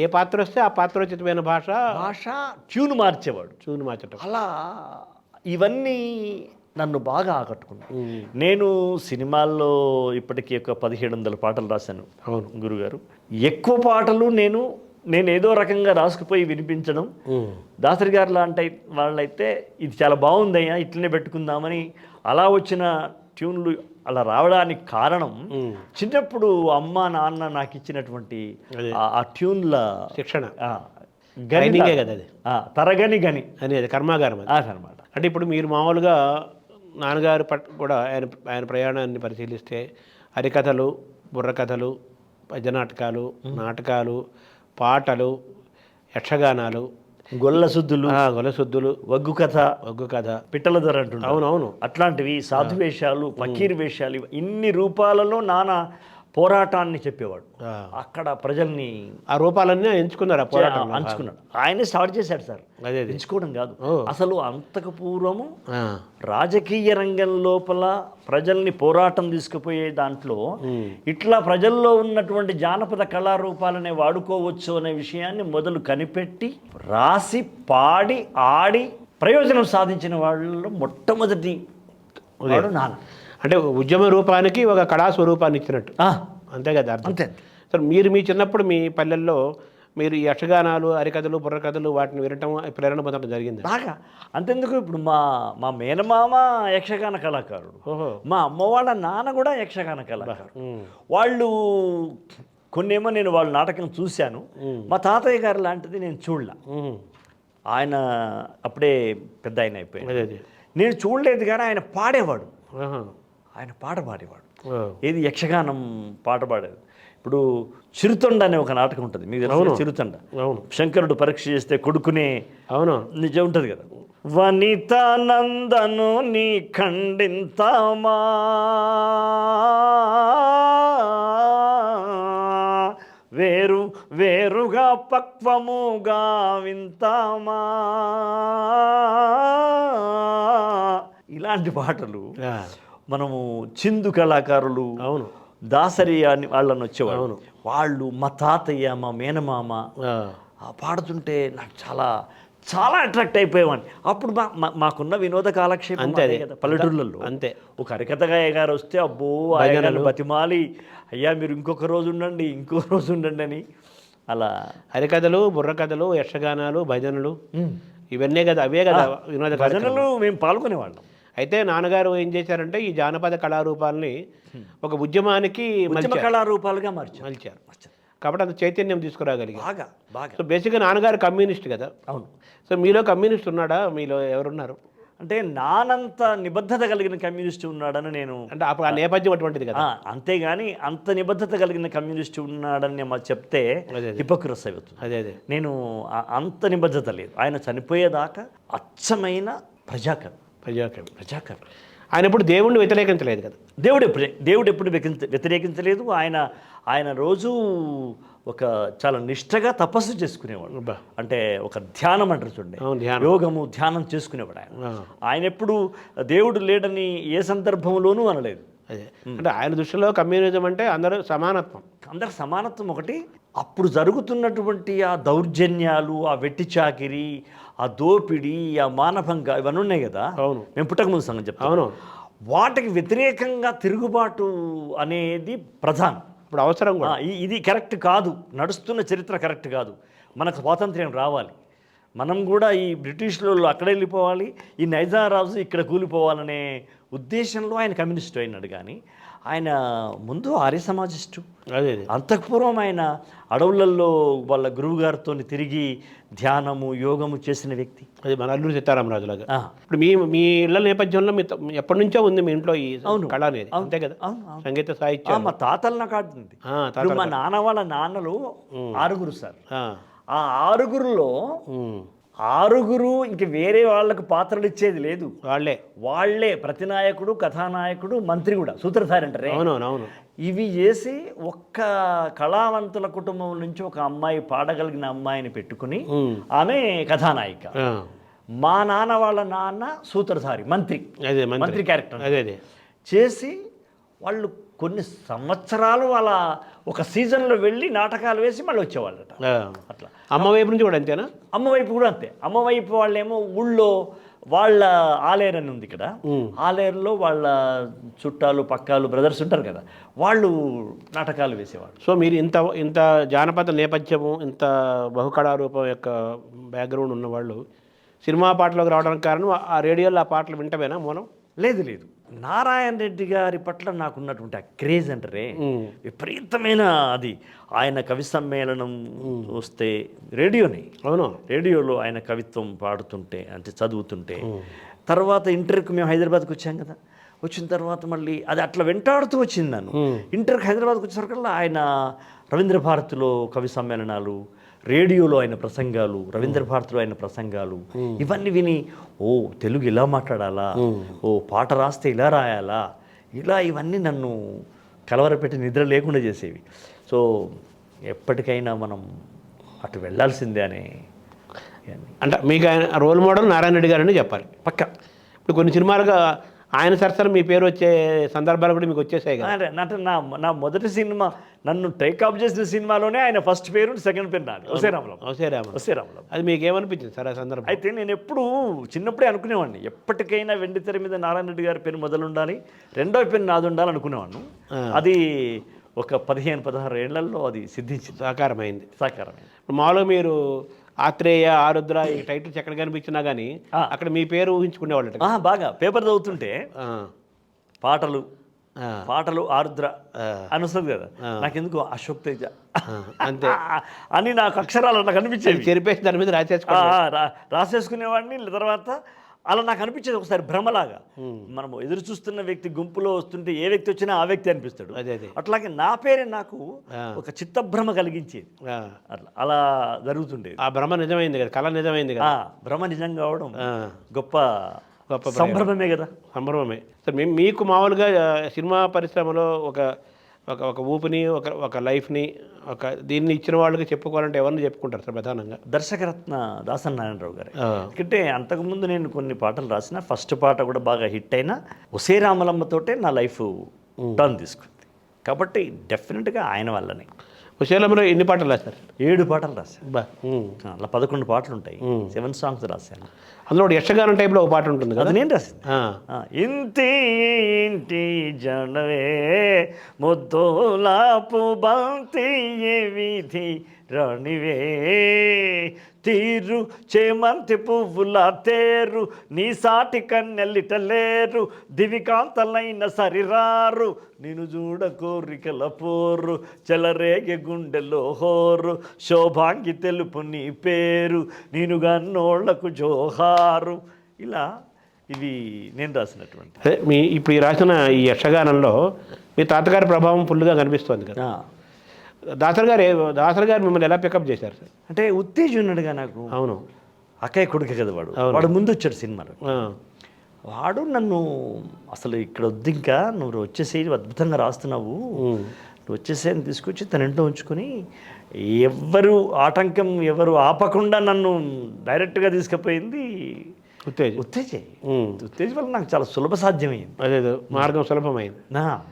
ఏ పాత్ర వస్తే ఆ పాత్రోచితమైన భాష ట్యూన్ మార్చేవాడు. ట్యూన్ మార్చటం అలా ఇవన్నీ నన్ను బాగా ఆకట్టుకున్నాను. నేను సినిమాల్లో ఇప్పటికీ ఒక 1700 పాటలు రాశాను. అవును గురుగారు. ఎక్కువ పాటలు నేను ఏదో రకంగా రాసుకుపోయి వినిపించడం. దాసరి గారు లాంటి వాళ్ళైతే ఇది చాలా బాగుందయ్యా ఇట్లనే పెట్టుకుందామని అలా వచ్చిన ట్యూన్లు అలా రావడానికి కారణం చిన్నప్పుడు అమ్మ నాన్న నాకు ఇచ్చినటువంటి ఆ ట్యూన్ల శిక్షణ, గనిగే కదా అది, తరగని గని అనేది కర్మాగారం అనమాట. అంటే ఇప్పుడు మీరు మామూలుగా నాన్నగారు కూడా ఆయన ప్రయాణాన్ని పరిశీలిస్తే హరికథలు, బుర్రకథలు, పద్యనాటకాలు, నాటకాలు, పాటలు, యక్షగానాలు, గొల్లసుద్దులు, ఒగ్గు కథ, పిట్టల దొర అంటున్నారు. అవునవును, అట్లాంటివి, సాధు వేషాలు, ఫకీర్ వేషాలు, ఇన్ని రూపాలలో నాన్న పోరాటాన్ని చెప్పేవాడు. అక్కడ ప్రజల్ని ఆ రూపాలన్నీ ఎంచుకున్నారు, ఆయనే స్టార్ట్ చేశాడు సార్. ఎంచుకోవడం కాదు, అసలు అంతకు పూర్వము రాజకీయ రంగం లోపల ప్రజల్ని పోరాటం తీసుకుపోయే దాంట్లో ఇట్లా ప్రజల్లో ఉన్నటువంటి జానపద కళారూపాలనే వాడుకోవచ్చు అనే విషయాన్ని మొదలు కనిపెట్టి రాసి పాడి ఆడి ప్రయోజనం సాధించిన వాళ్ళలో మొట్టమొదటి వాడు నాన్న. అంటే ఉద్యమ రూపానికి ఒక కళా స్వరూపాన్ని ఇచ్చినట్టు, అంతే కదా అర్థం. అంతే. సరే, మీరు మీ చిన్నప్పుడు మీ పల్లెల్లో మీరు ఈ యక్షగానాలు, హరికథలు, బుర్రకథలు వాటిని వినటం, ప్రేరణ పొందడం జరిగింది బాగా. అంతెందుకు, ఇప్పుడు మా మేనమామ యక్షగాన కళాకారుడు, మా అమ్మ వాళ్ళ నాన్న కూడా యక్షగాన కళాకారుడు. వాళ్ళు కొన్నేమో నేను వాళ్ళ నాటకం చూశాను, మా తాతయ్య గారు లాంటిది నేను చూడలే. ఆయన అప్పుడే పెద్ద ఆయన అయిపోయాడు. నేను చూడలేదు, కానీ ఆయన పాడేవాడు. ఆయన పాట పాడేవాడు. ఏది యక్షగానం పాట పాడేది. ఇప్పుడు చిరుతొండ అనే ఒక నాటకం ఉంటుంది, మీకు తెలుసు చిరుతొండ. శంకరుడు పరీక్ష చేస్తే కొడుకునే నిజం ఉంటుంది కదా. వనితానందను నీ ఖండింతామా వేరు వేరుగా పక్వముగా వింతామా, ఇలాంటి పాటలు మనము చిందు కళాకారులు, అవును. దాసరి అని వాళ్ళని వచ్చేవాళ్ళు. వాళ్ళు మా తాతయ్య, మా మేనమామ పాడుతుంటే నాకు చాలా చాలా అట్రాక్ట్ అయిపోయేవాడిని. అప్పుడు మాకున్న వినోద కాలక్షేపం అంతే కదా పల్లెటూళ్ళల్లో. అంతే. ఒక హరికథగాయ గారు వస్తే అబ్బో ఆయన బతిమాలి, అయ్యా మీరు ఇంకొక రోజు ఉండండి, ఇంకో రోజు ఉండండి అని. అలా హరికథలు, బుర్రకథలు, యక్షగానాలు, భజనలు ఇవన్నీ కదా, అవే కదా వినోద భజనలు మేము పాల్గొనేవాళ్ళం. అయితే నాన్నగారు ఏం చేశారంటే ఈ జానపద కళారూపాలని ఒక ఉద్యమానికి కళారూపాలుగా మలిచారు. కాబట్టి అంత చైతన్యం తీసుకురాగలిగారు బాగా బాగా. సో బేసిక్గా నాన్నగారు కమ్యూనిస్ట్ కదా. అవును. సో మీలో కమ్యూనిస్ట్ ఉన్నాడా? మీలో ఎవరున్నారు? అంటే నానంత నిబద్ధత కలిగిన కమ్యూనిస్ట్ ఉన్నాడని నేను, అంటే అప్పుడు ఆ నేపథ్యం అటువంటిది కదా. అంతేగాని అంత నిబద్ధత కలిగిన కమ్యూనిస్ట్ ఉన్నాడని చెప్తే హిపోక్రసీ అవుతుంది. అదే నేను అంత నిబద్ధత లేదు. ఆయన చనిపోయేదాకా అచ్చమైన ప్రజాకవి. ఆయన ఎప్పుడు దేవుణ్ణి వ్యతిరేకించలేదు కదా. దేవుడు ఎప్పుడు వ్యతిరేకించలేదు. ఆయన రోజు ఒక చాలా నిష్ఠగా తపస్సు చేసుకునేవాడు. అంటే ఒక ధ్యానం అంటారు చూడండి, యోగము ధ్యానం చేసుకునేవాడు ఆయన ఎప్పుడు దేవుడు లేడని ఏ సందర్భంలోనూ అనలేదు. అదే అంటే ఆయన దృష్టిలో కమ్యూనిజం అంటే అందరూ సమానత్వం ఒకటి. అప్పుడు జరుగుతున్నటువంటి ఆ దౌర్జన్యాలు, ఆ వెట్టి చాకిరి, ఆ దోపిడీ, ఆ మానభంగ ఇవన్నీ ఉన్నాయి కదా. అవును. మేము పుట్టకముందు సంగతి చెప్తాను. అవును. వాటికి వ్యతిరేకంగా తిరుగుబాటు అనేది ప్రధానం. ఇప్పుడు అవసరం కూడా. ఇది కరెక్ట్ కాదు, నడుస్తున్న చరిత్ర కరెక్ట్ కాదు, మనకు స్వాతంత్ర్యం రావాలి, మనం కూడా ఈ బ్రిటిష్లో అక్కడ వెళ్ళిపోవాలి, ఈ నైజారాజు ఇక్కడ కూలిపోవాలనే ఉద్దేశంలో ఆయన కమ్యూనిస్టు అయినాడు. కానీ ఆయన ముందు ఆర్య సమాజిస్టు. అదే అంతఃపూర్వం ఆయన అడవులలో వాళ్ళ గురువు గారితో తిరిగి ధ్యానము, యోగము చేసిన వ్యక్తి. అది మన అల్లూరి సీతారామరాజు లాగా. ఇప్పుడు మీ ఇళ్ళ నేపథ్యంలో మీ ఎప్పటి నుంచో ఉంది మీ ఇంట్లో ఈ కళ అనేది, అంతే కదా? సంగీత సాహిత్యం మా తాతల నాకు ఆడుతుంది. మా నాన్న వాళ్ళ నాన్నలు 6 సార్. ఆ 6లో 6 ఇంక వేరే వాళ్ళకు పాత్రలు ఇచ్చేది లేదు. వాళ్ళే ప్రతినాయకుడు, కథానాయకుడు, మంత్రి కూడా, సూత్రధారి అంటారే. అవునవును. ఇవి చేసి ఒక్క కళావంతుల కుటుంబం నుంచి ఒక అమ్మాయి, పాడగలిగిన అమ్మాయిని పెట్టుకుని ఆమె కథానాయిక. మా నాన్న వాళ్ళ నాన్న సూత్రధారి, మంత్రి క్యారెక్టర్ అదే చేసి వాళ్ళు కొన్ని సంవత్సరాలు వాళ్ళ ఒక సీజన్లో వెళ్ళి నాటకాలు వేసి మళ్ళీ వచ్చేవాళ్ళట. అట్లా అమ్మ వైపు నుంచి కూడా అంతేనా? అమ్మ వైపు కూడా అంతే. అమ్మ వైపు వాళ్ళేమో ఊళ్ళో వాళ్ళ ఆలేరు అని ఉంది ఇక్కడ, ఆలేరులో వాళ్ళ చుట్టాలు, పక్కాలు, బ్రదర్స్ ఉంటారు కదా, వాళ్ళు నాటకాలు వేసేవాళ్ళు. సో మీరు ఇంత జానపద నేపథ్యము, ఇంత బహుకళారూపం యొక్క బ్యాక్గ్రౌండ్ ఉన్నవాళ్ళు సినిమా పాటలోకి రావడానికి కారణం ఆ రేడియోలో ఆ పాటలు వింటమేనా మూలం? లేదు. నారాయణ రెడ్డి గారి పట్ల నాకున్నటువంటి ఆ క్రేజ్ అంటారే విపరీతమైన. అది ఆయన కవి సమ్మేళనం వస్తే రేడియోలో ఆయన కవిత్వం పాడుతుంటే, అంటే చదువుతుంటే, తర్వాత ఇంటర్కి మేము హైదరాబాద్కి వచ్చాం కదా, వచ్చిన తర్వాత మళ్ళీ అది అట్లా వెంటాడుతూ వచ్చింది నన్ను. ఇంటర్కి హైదరాబాద్కి వచ్చేసరికల్లా ఆయన రవీంద్ర భారతిలో కవి సమ్మేళనాలు, రేడియోలో ఆయన ప్రసంగాలు, రవీంద్ర భారతిలో ఆయన ప్రసంగాలు, ఇవన్నీ విని ఓ తెలుగు ఇలా మాట్లాడాలా, ఓ పాట రాస్తే ఇలా రాయాలా, ఇవన్నీ నన్ను కలవరపెట్టి నిద్ర లేకుండా చేసేవి. సో ఎప్పటికైనా మనం అటు వెళ్ళాల్సిందే అని. అంటే మీకు ఆయన రోల్ మోడల్ నారాయణ రెడ్డి గారని చెప్పాలి పక్క. ఇప్పుడు కొన్ని సినిమాలుగా ఆయన సరసన మీ పేరు వచ్చే సందర్భాలు కూడా మీకు వచ్చేసాయి కదా. అంటే నా మొదటి సినిమా, నన్ను టేక్ఆఫ్ చేసిన సినిమాలోనే ఆయన ఫస్ట్ పేరు, సెకండ్ పేరు నాది, ఒసేరామలం. అది మీకు ఏమనిపించింది సార్ ఆ సందర్భం? అయితే నేను ఎప్పుడు చిన్నప్పుడే అనుకునేవాడిని, ఎప్పటికైనా వెండితెర మీద నారాయణ రెడ్డి గారి పేరు మొదలు ఉండాలి, రెండో పేరు నాది ఉండాలి అనుకునేవాడిని. అది ఒక 15-16 ఏళ్లలో అది సిద్ధించింది, సాకారమైంది. ఇప్పుడు మామూలుగా మీరు ఆత్రేయ, ఆరుద్ర ఈ టైటిల్స్ ఎక్కడ కనిపించినా కానీ అక్కడ మీ పేరు ఊహించుకునేవాళ్ళు బాగా. పేపర్ చదువుతుంటే పాటలు ఆరుద్ర అని వస్తుంది కదా, నాకెందుకు అశోక్ తేజ అంతే అని నాకు అక్షరాలు అట్లా కనిపించేది. చెరిపేసి దాని మీద రాసేసుకునేవాడిని. తర్వాత అలా నాకు అనిపించేది ఒకసారి భ్రమలాగా. మనం ఎదురు చూస్తున్న వ్యక్తి గుంపులో వస్తుంటే ఏ వ్యక్తి వచ్చినా ఆ వ్యక్తి అనిపిస్తాడు. అట్లాగే నా పేరే నాకు ఒక చిత్తభ్రమ కలిగించేది. అలా జరుగుతుండేది. ఆ భ్రమ నిజమైంది కదా, కళ నిజమైంది కదా. భ్రమ నిజం కావడం గొప్ప సంభ్రమమే కదా. సంభ్రమమే. సార్ మీకు మామూలుగా సినిమా పరిశ్రమలో ఒక ఒక ఊపిని ఒక లైఫ్ని దీన్ని ఇచ్చిన వాళ్ళకి చెప్పుకోవాలంటే ఎవరిని చెప్పుకుంటారు సార్ ప్రధానంగా? దర్శకరత్న దాసరి నారాయణరావు గారు. ఎందుకంటే అంతకుముందు నేను కొన్ని పాటలు రాసిన, ఫస్ట్ పాట కూడా బాగా హిట్ అయినా ఒసే రామలమ్మతోటే నా లైఫ్ టర్న్ తీసుకుంది. కాబట్టి డెఫినెట్గా ఆయన వల్లనే. హుషేలంలో ఎన్ని పాటలు రాశారు? 7 పాటలు రాశాను. బా అలా 11 పాటలు ఉంటాయి. 7 సాంగ్స్ రాశాను. అందులో ఒకటి యక్షగానం టైప్లో ఒక పాట ఉంటుంది కదా, అది నేను రాసింది. ఇంటి ఇంటి జనవే ముద్దోలాపు బంతి వీధి రాణివే తీరు చేమంతి పువ్వుల తేరు నీ సాటి కన్నెల్లిటలేరు దివికాంతలైన సరిరారు నేను చూడ కోరికల పోరు చెలరేగే గుండెలో హోరు శోభాంగి తెలుపు నీ పేరు నేను గన్నోళ్లకు జోహారు. ఇలా ఇవి నేను రాసినటువంటి. అదే ఇప్పుడు ఈ రాసిన ఈ యక్షగానంలో మీ తాతగారి ప్రభావం ఫుల్గా కనిపిస్తుంది కదా. దాసరి గారు మిమ్మల్ని ఎలా పికప్ చేశారు సార్? అంటే ఉత్తేజం ఉన్నాడుగా నాకు. అవును, అక్కయ్య కొడుకు కదా వాడు ముందు వచ్చాడు సినిమాలో. వాడు నన్ను అసలు ఇక్కడ వద్దు, ఇంకా నువ్వు వచ్చేసి అద్భుతంగా రాస్తున్నావు, నువ్వు వచ్చేసేని తీసుకొచ్చి తన ఇంట్లో ఉంచుకొని ఎవరు ఆటంకం ఎవరు ఆపకుండా నన్ను డైరెక్ట్గా తీసుకుపోయింది ఉత్తేజ్ వల్ల నాకు చాలా సులభ సాధ్యమైంది. అదే మార్గం సులభమైంది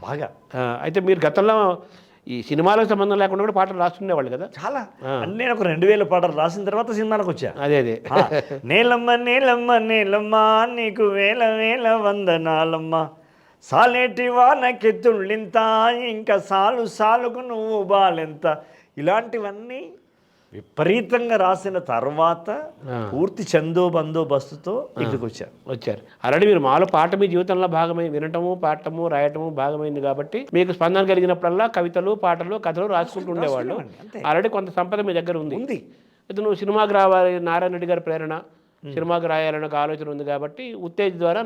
బాగా. అయితే మీరు గతంలో ఈ సినిమాలకు సంబంధం లేకుండా కూడా పాటలు రాస్తుండేవాళ్ళు కదా చాలా. నేను ఒక 2000 పాటలు రాసిన తర్వాత సినిమాలకు వచ్చా. అదే నేలమ్మ నేలమ్మ నేలమ్మ నీకు వేల వేల వందనాలమ్మ సాలేటి వానకెత్తుళ్ళింత ఇంకా సాలు సాలుకు నువ్వు బాలెంత, ఇలాంటివన్నీ విపరీతంగా రాసిన తర్వాత పూర్తి చందో బందోబస్తుతో ఇక్కడికి వచ్చారు. ఆల్రెడీ మీరు మాలో పాట మీ జీవితంలో భాగమై వినటము పాడటము రాయటము భాగమైంది కాబట్టి మీకు స్పందన కలిగినప్పుడల్లా కవితలు పాటలు కథలు రాసుకుంటూ ఉండేవాళ్ళు. ఆల్రెడీ కొంత సంపద మీ దగ్గర ఉంది. అయితే నువ్వు సినిమాకి రావాలి, నారాయణ రెడ్డి గారి ప్రేరణ, సినిమాకి రాయాలని ఒక ఆలోచన ఉంది కాబట్టి ఉత్తేజ్ ద్వారా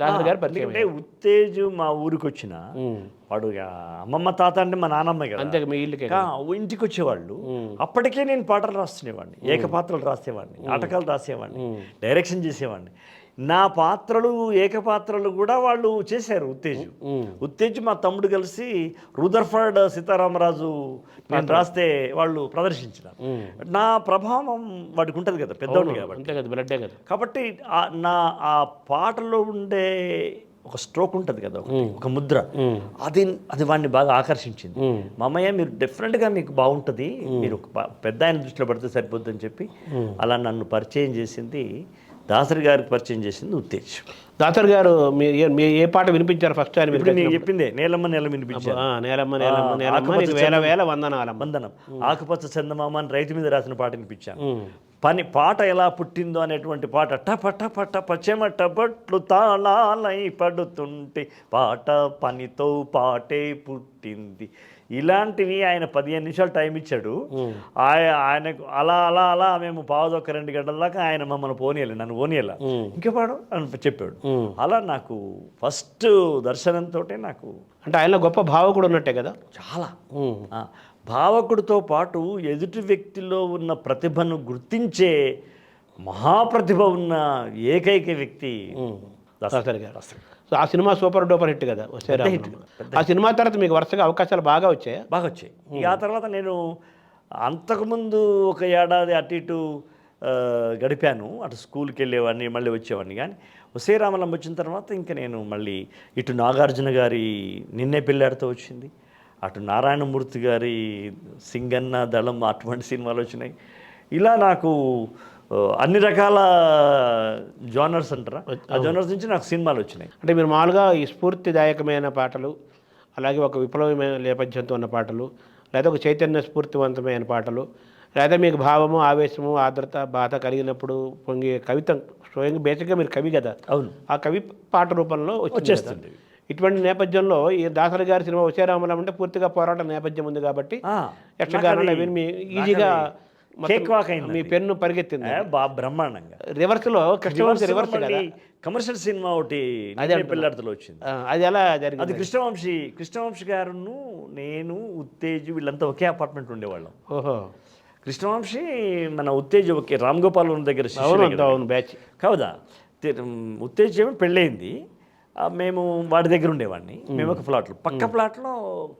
దాసరి గారు పరిచయం. అంటే ఉత్తేజ్ మా ఊరికి వచ్చిన వాడు అమ్మమ్మ తాత అంటే మా నాన్నమ్మ కదా, అంతే మీ ఇల్లుకే ఇంటికి వచ్చేవాళ్ళు. అప్పటికే నేను పాటలు రాస్తునేవాడిని, ఏకపాత్రలు రాసేవాడిని, నాటకాలు రాసేవాడిని, డైరెక్షన్ చేసేవాడిని. నా పాత్రలు ఏకపాత్రలు కూడా వాళ్ళు చేశారు. ఉత్తేజ్ మా తమ్ముడు కలిసి రూదర్ఫర్డ్ సీతారామరాజు నేను రాస్తే వాళ్ళు ప్రదర్శించినారు. నా ప్రభావం వాడికి ఉంటుంది కదా, పెద్దవాడిని కాబట్టి. కాబట్టి ఆ పాటలో ఉండే ఒక స్ట్రోక్ ఉంటుంది కదా, ఒక ముద్ర, అది వాడిని బాగా ఆకర్షించింది. మామయ్య మీరు డెఫినెట్గా మీకు బాగుంటుంది, మీరు పెద్ద ఆయన దృష్టిలో పడితే సరిపోద్ది అని చెప్పి అలా నన్ను పరిచయం చేసింది. దాసరి గారికి పరిచయం చేసింది ఉత్తేజ్. దాసరి గారు మీ ఏ పాట వినిపించారు ఫస్ట్ ఆయన? నేను చెప్పిందే నేలమ్మ నేల వినిపించారు. వందనం ఆకుపచ్చ చందమామ అని రైతు మీద రాసిన పాట వినిపించాను. పాట ఎలా పుట్టిందో అనేటువంటి పాట, టప టప టప చెమట బట్లు తాళాలై పడుతుంటే పాట పనితో పాటే పుట్టింది. ఇలాంటివి ఆయన 15 నిమిషాలు టైం ఇచ్చాడు. ఆయనకు అలా అలా అలా మేము పావుదొక్క 2 గంటల దాకా ఆయన మమ్మల్ని పోనీయాలి, నన్ను పోనీయాల, ఇంకా పాడు అని చెప్పాడు. అలా నాకు ఫస్ట్ దర్శనంతో నాకు అంటే ఆయన గొప్ప భావకుడు ఉన్నట్టే కదా. చాలా భావకుడితో పాటు ఎదుటి వ్యక్తిలో ఉన్న ప్రతిభను గుర్తించే మహాప్రతిభ ఉన్న ఏకైక వ్యక్తి దాసరి గారు. సో ఆ సినిమా సూపర్ డూపర్ హిట్ కదా. ఆ సినిమా తర్వాత మీకు వరుసగా అవకాశాలు బాగా వచ్చాయి. ఇక ఆ తర్వాత నేను అంతకుముందు ఒక ఏడాది అటు ఇటు గడిపాను. అటు స్కూల్కి వెళ్ళేవాడిని, మళ్ళీ వచ్చేవాడిని. కానీ ఒసే రామలమ్మ వచ్చిన తర్వాత ఇంకా నేను మళ్ళీ ఇటు నాగార్జున గారి నిన్నే పెళ్ళాడితో వచ్చింది, అటు నారాయణమూర్తి గారి సింగన్న దళం, అటువంటి సినిమాలు వచ్చినాయి. ఇలా నాకు అన్ని రకాల జోనర్స్ అంటారా, ఆ జోనర్స్ నుంచి నాకు సినిమాలు వచ్చినాయి. అంటే మీరు మామూలుగా ఈ స్ఫూర్తిదాయకమైన పాటలు, అలాగే ఒక విప్లవమైన నేపథ్యంతో ఉన్న పాటలు, లేదా ఒక చైతన్య స్ఫూర్తివంతమైన పాటలు, లేదా మీకు భావము ఆవేశము ఆర్ద్రత బాధ కలిగినప్పుడు పొంగే కవిత, స్వయంగా బేసిక్గా మీరు కవి కదా. అవును, ఆ కవి పాట రూపంలో వచ్చేస్తుంది. ఇటువంటి నేపథ్యంలో ఈ దాసరి గారి సినిమా ఒసే రామలమ్మ అంటే పూర్తిగా పోరాట నేపథ్యం ఉంది కాబట్టి యక్షగానాలు అవి మీ ఈజీగా మీ పెన్ను పరిగెత్తింది బ్రహ్మాండంగా. రివర్స్లో కృష్ణవంశీ రివర్స్ కమర్షియల్ సినిమా ఒకటి పెళ్ళాడుతలో వచ్చింది. అది ఎలా జరిగింది? అది కృష్ణవంశీ గారును నేను ఉత్తేజ్ వీళ్ళంతా ఒకే అపార్ట్మెంట్ ఉండేవాళ్ళం. ఓహో, కృష్ణవంశీ మన ఉత్తేజ్ ఒకే రామ్ గోపాల్ దగ్గర బ్యాచ్ కావుదా. ఉత్తేజ్ ఏమో పెళ్ళయింది, మేము వాడి దగ్గర ఉండేవాడిని. మేము ఒక ప్లాట్లో, పక్క ప్లాట్లో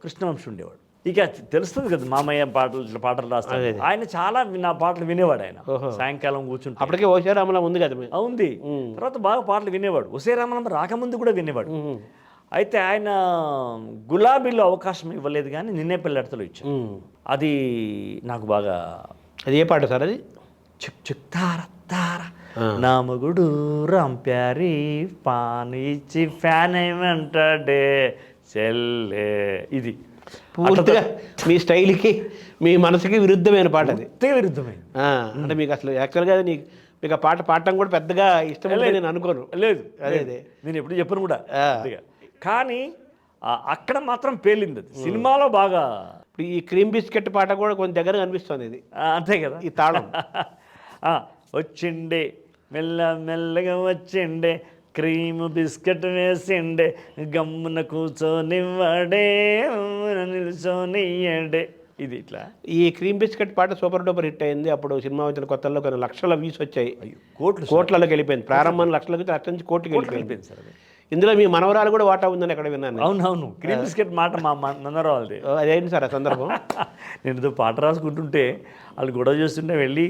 కృష్ణవంశీ ఉండేవాడు. ఇక తెలుస్తుంది కదా మామయ్య పాటలు రాస్తాడు. ఆయన చాలా నా పాటలు వినేవాడు. ఆయన సాయంకాలం కూర్చుంటే అప్పటికే ఓషే రామలం ఉంది కదా ఉంది. తర్వాత బాగా పాటలు వినేవాడు. ఒసే రామలం రాకముందు కూడా వినేవాడు. అయితే ఆయన గులాబీలో అవకాశం ఇవ్వలేదు కానీ నిన్నే పెళ్ళాడతలో ఇచ్చాడు. అది నాకు బాగా. అది ఏ పాట సార్ అది? చుక్ చుక్ తార తార నా మగుడు రంప్యారి పాన్ ఇచ్చి ఫ్యాన్ ఏమంటాడే చెల్లే. ఇది పూర్తిగా మీ స్టైల్కి మీ మనసుకి విరుద్ధమైన పాట అది. విరుద్ధమైన అంటే మీకు అసలు యాక్చువల్గా మీకు ఆ పాట పాడటం కూడా పెద్దగా ఇష్టం నేను అనుకోను. లేదు అదే నేను ఎప్పుడు చెప్పను కూడా. కానీ అక్కడ మాత్రం పేలింది అది. సినిమాలో బాగా. ఇప్పుడు ఈ క్రీమ్ బిస్కెట్ పాట కూడా కొంచెం దగ్గర అనిపిస్తుంది ఇది. అంతే కదా ఈ తాళం. వచ్చిండే మెల్ల మెల్లగా వచ్చిండే క్రీమ్ బిస్కెట్ వేసిండే గమ్మున కూర్చొనివ్వడే నిల్చొనియ్యండే. ఇది ఇట్లా. ఈ క్రీమ్ బిస్కెట్ పాట సూపర్ డూపర్ హిట్ అయింది. అప్పుడు సినిమా వచ్చిన కొత్తల్లో కొన్ని లక్షల వ్యూస్ వచ్చాయి. కోట్లలోకి వెళ్ళిపోయింది. ప్రారంభం లక్షలకి అట్ల నుంచి కోట్లకి వెళ్ళిపోయింది సార్. ఇందులో మీ మనవరాలు కూడా వాటా ఉందని ఎక్కడ విన్నాను. అవునవును. క్రీమ్ బిస్కెట్ మాట మా మనవరాలది. అదేంటి సార్ ఆ సందర్భం? నేను పాట రాసుకుంటుంటే వాళ్ళు గొడవ చేస్తుంటే వెళ్ళి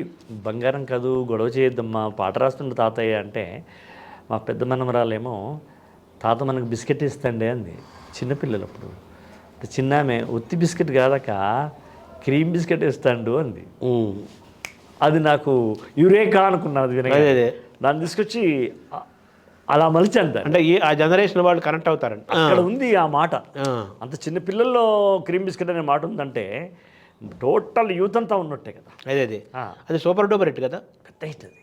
బంగారం కాదు గొడవ చేయొద్దమ్మా పాట రాస్తుంటే తాతయ్య అంటే మా పెద్ద మనమరాలేమో తాత మనకు బిస్కెట్ ఇస్తాండే అంది. చిన్నపిల్లలు అప్పుడు. చిన్నామే ఒత్తి బిస్కెట్ కాదక క్రీమ్ బిస్కెట్ ఇస్తాండు అంది. అది నాకు యురేకా అనుకున్నది వినగానే. దాన్ని తీసుకొచ్చి అలా మలిచి అంటారు. అంటే ఆ జనరేషన్ వాళ్ళు కనెక్ట్ అవుతారంట. అక్కడ ఉంది ఆ మాట. అంత చిన్న పిల్లల్లో క్రీమ్ బిస్కెట్ అనే మాట ఉందంటే టోటల్ యూత్ అంతా ఉన్నట్టే కదా. అదే అది సూపర్ డూపర్ హిట్ కదా. పెద్ద హిట్ అది.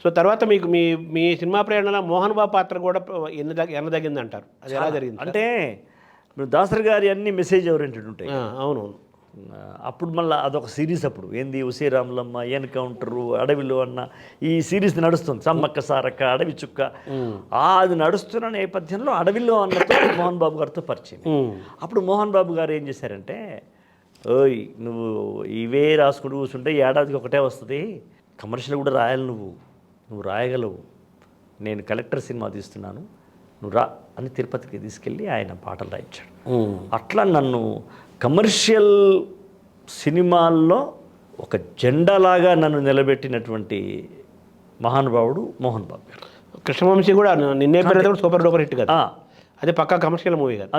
సో తర్వాత మీకు మీ సినిమా ప్రయాణంలో మోహన్ బాబు పాత్ర కూడా ఎన్నదగింది అంటారు. అది ఎలా జరిగింది? అంటే ఇప్పుడు దాసరి గారి అన్ని మెసేజ్ ఓరియంటెడ్ ఉంటాయి. అవునవును. అప్పుడు మళ్ళీ అదొక సిరీస్. అప్పుడు ఏంది ఉసే రాములమ్మ, ఎన్కౌంటరు, అడవిలో అన్న ఈ సిరీస్ నడుస్తుంది. సమ్మక్క సారక్క, అడవి చుక్క. అది నడుస్తున్న నేపథ్యంలో అడవిలో అన్నతో మోహన్ బాబు గారితో పరిచయం. అప్పుడు మోహన్ బాబు గారు ఏం చేశారంటే, ఓయ్ నువ్వు ఇవే రాసుకుంటూ కూర్చుంటే ఏడాదికి ఒకటే వస్తుంది, కమర్షియల్ కూడా రాయాలి, నువ్వు రాయగలవు, నేను కలెక్టర్ సినిమా తీస్తున్నాను, నువ్వు రా అని తిరుపతికి తీసుకెళ్ళి ఆయన పాటలు రాయించాడు. అట్లా నన్ను కమర్షియల్ సినిమాల్లో ఒక జెండాలాగా నన్ను నిలబెట్టినటువంటి మహానుభావుడు మోహన్ బాబు గారు. కృష్ణవంశీ కూడా నిన్నే పేరు కూడా సూపర్ డూపర్ హిట్ కదా. అదే పక్కా కమర్షియల్ మూవీ కదా.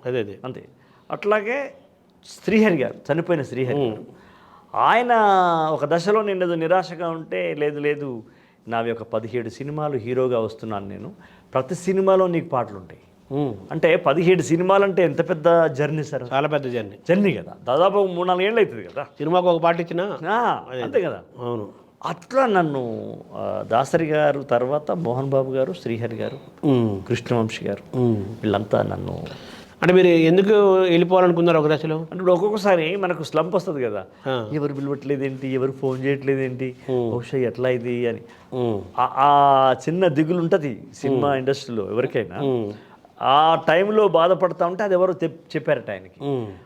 అదే అంతే. అట్లాగే శ్రీహరి గారు, చనిపోయిన శ్రీహరి గారు, ఆయన ఒక దశలో నేను ఏదో నిరాశగా ఉంటే లేదు నావి ఒక 17 సినిమాలు హీరోగా వస్తున్నాను నేను, ప్రతి సినిమాలో నీకు పాటలు ఉంటాయి అంటే 17 సినిమాలు అంటే ఎంత పెద్ద జర్నీ సార్. చాలా పెద్ద జర్నీ కదా. దాదాపు 3-4 ఏళ్ళు అవుతుంది కదా సినిమాకు ఒక పాట ఇచ్చినా. అంతే కదా. అవును. అట్లా నన్ను దాసరి గారు తర్వాత మోహన్ బాబు గారు, శ్రీహరి గారు, కృష్ణవంశీ గారు వీళ్ళంతా నన్ను. అంటే మీరు ఎందుకు వెళ్ళిపోవాలనుకున్నారు ఒక దశలో? అంటే ఒక్కొక్కసారి మనకు స్లంప్ వస్తుంది కదా, ఎవరు పిలవట్లేదేంటి, ఎవరు ఫోన్ చేయట్లేదేంటి, బహుశా ఎట్లా ఇది అని ఆ చిన్న దిగులు ఉంటుంది సినిమా ఇండస్ట్రీలో ఎవరికైనా. ఆ టైంలో బాధపడతా ఉంటే అది ఎవరో చెప్పారట ఆయనకి,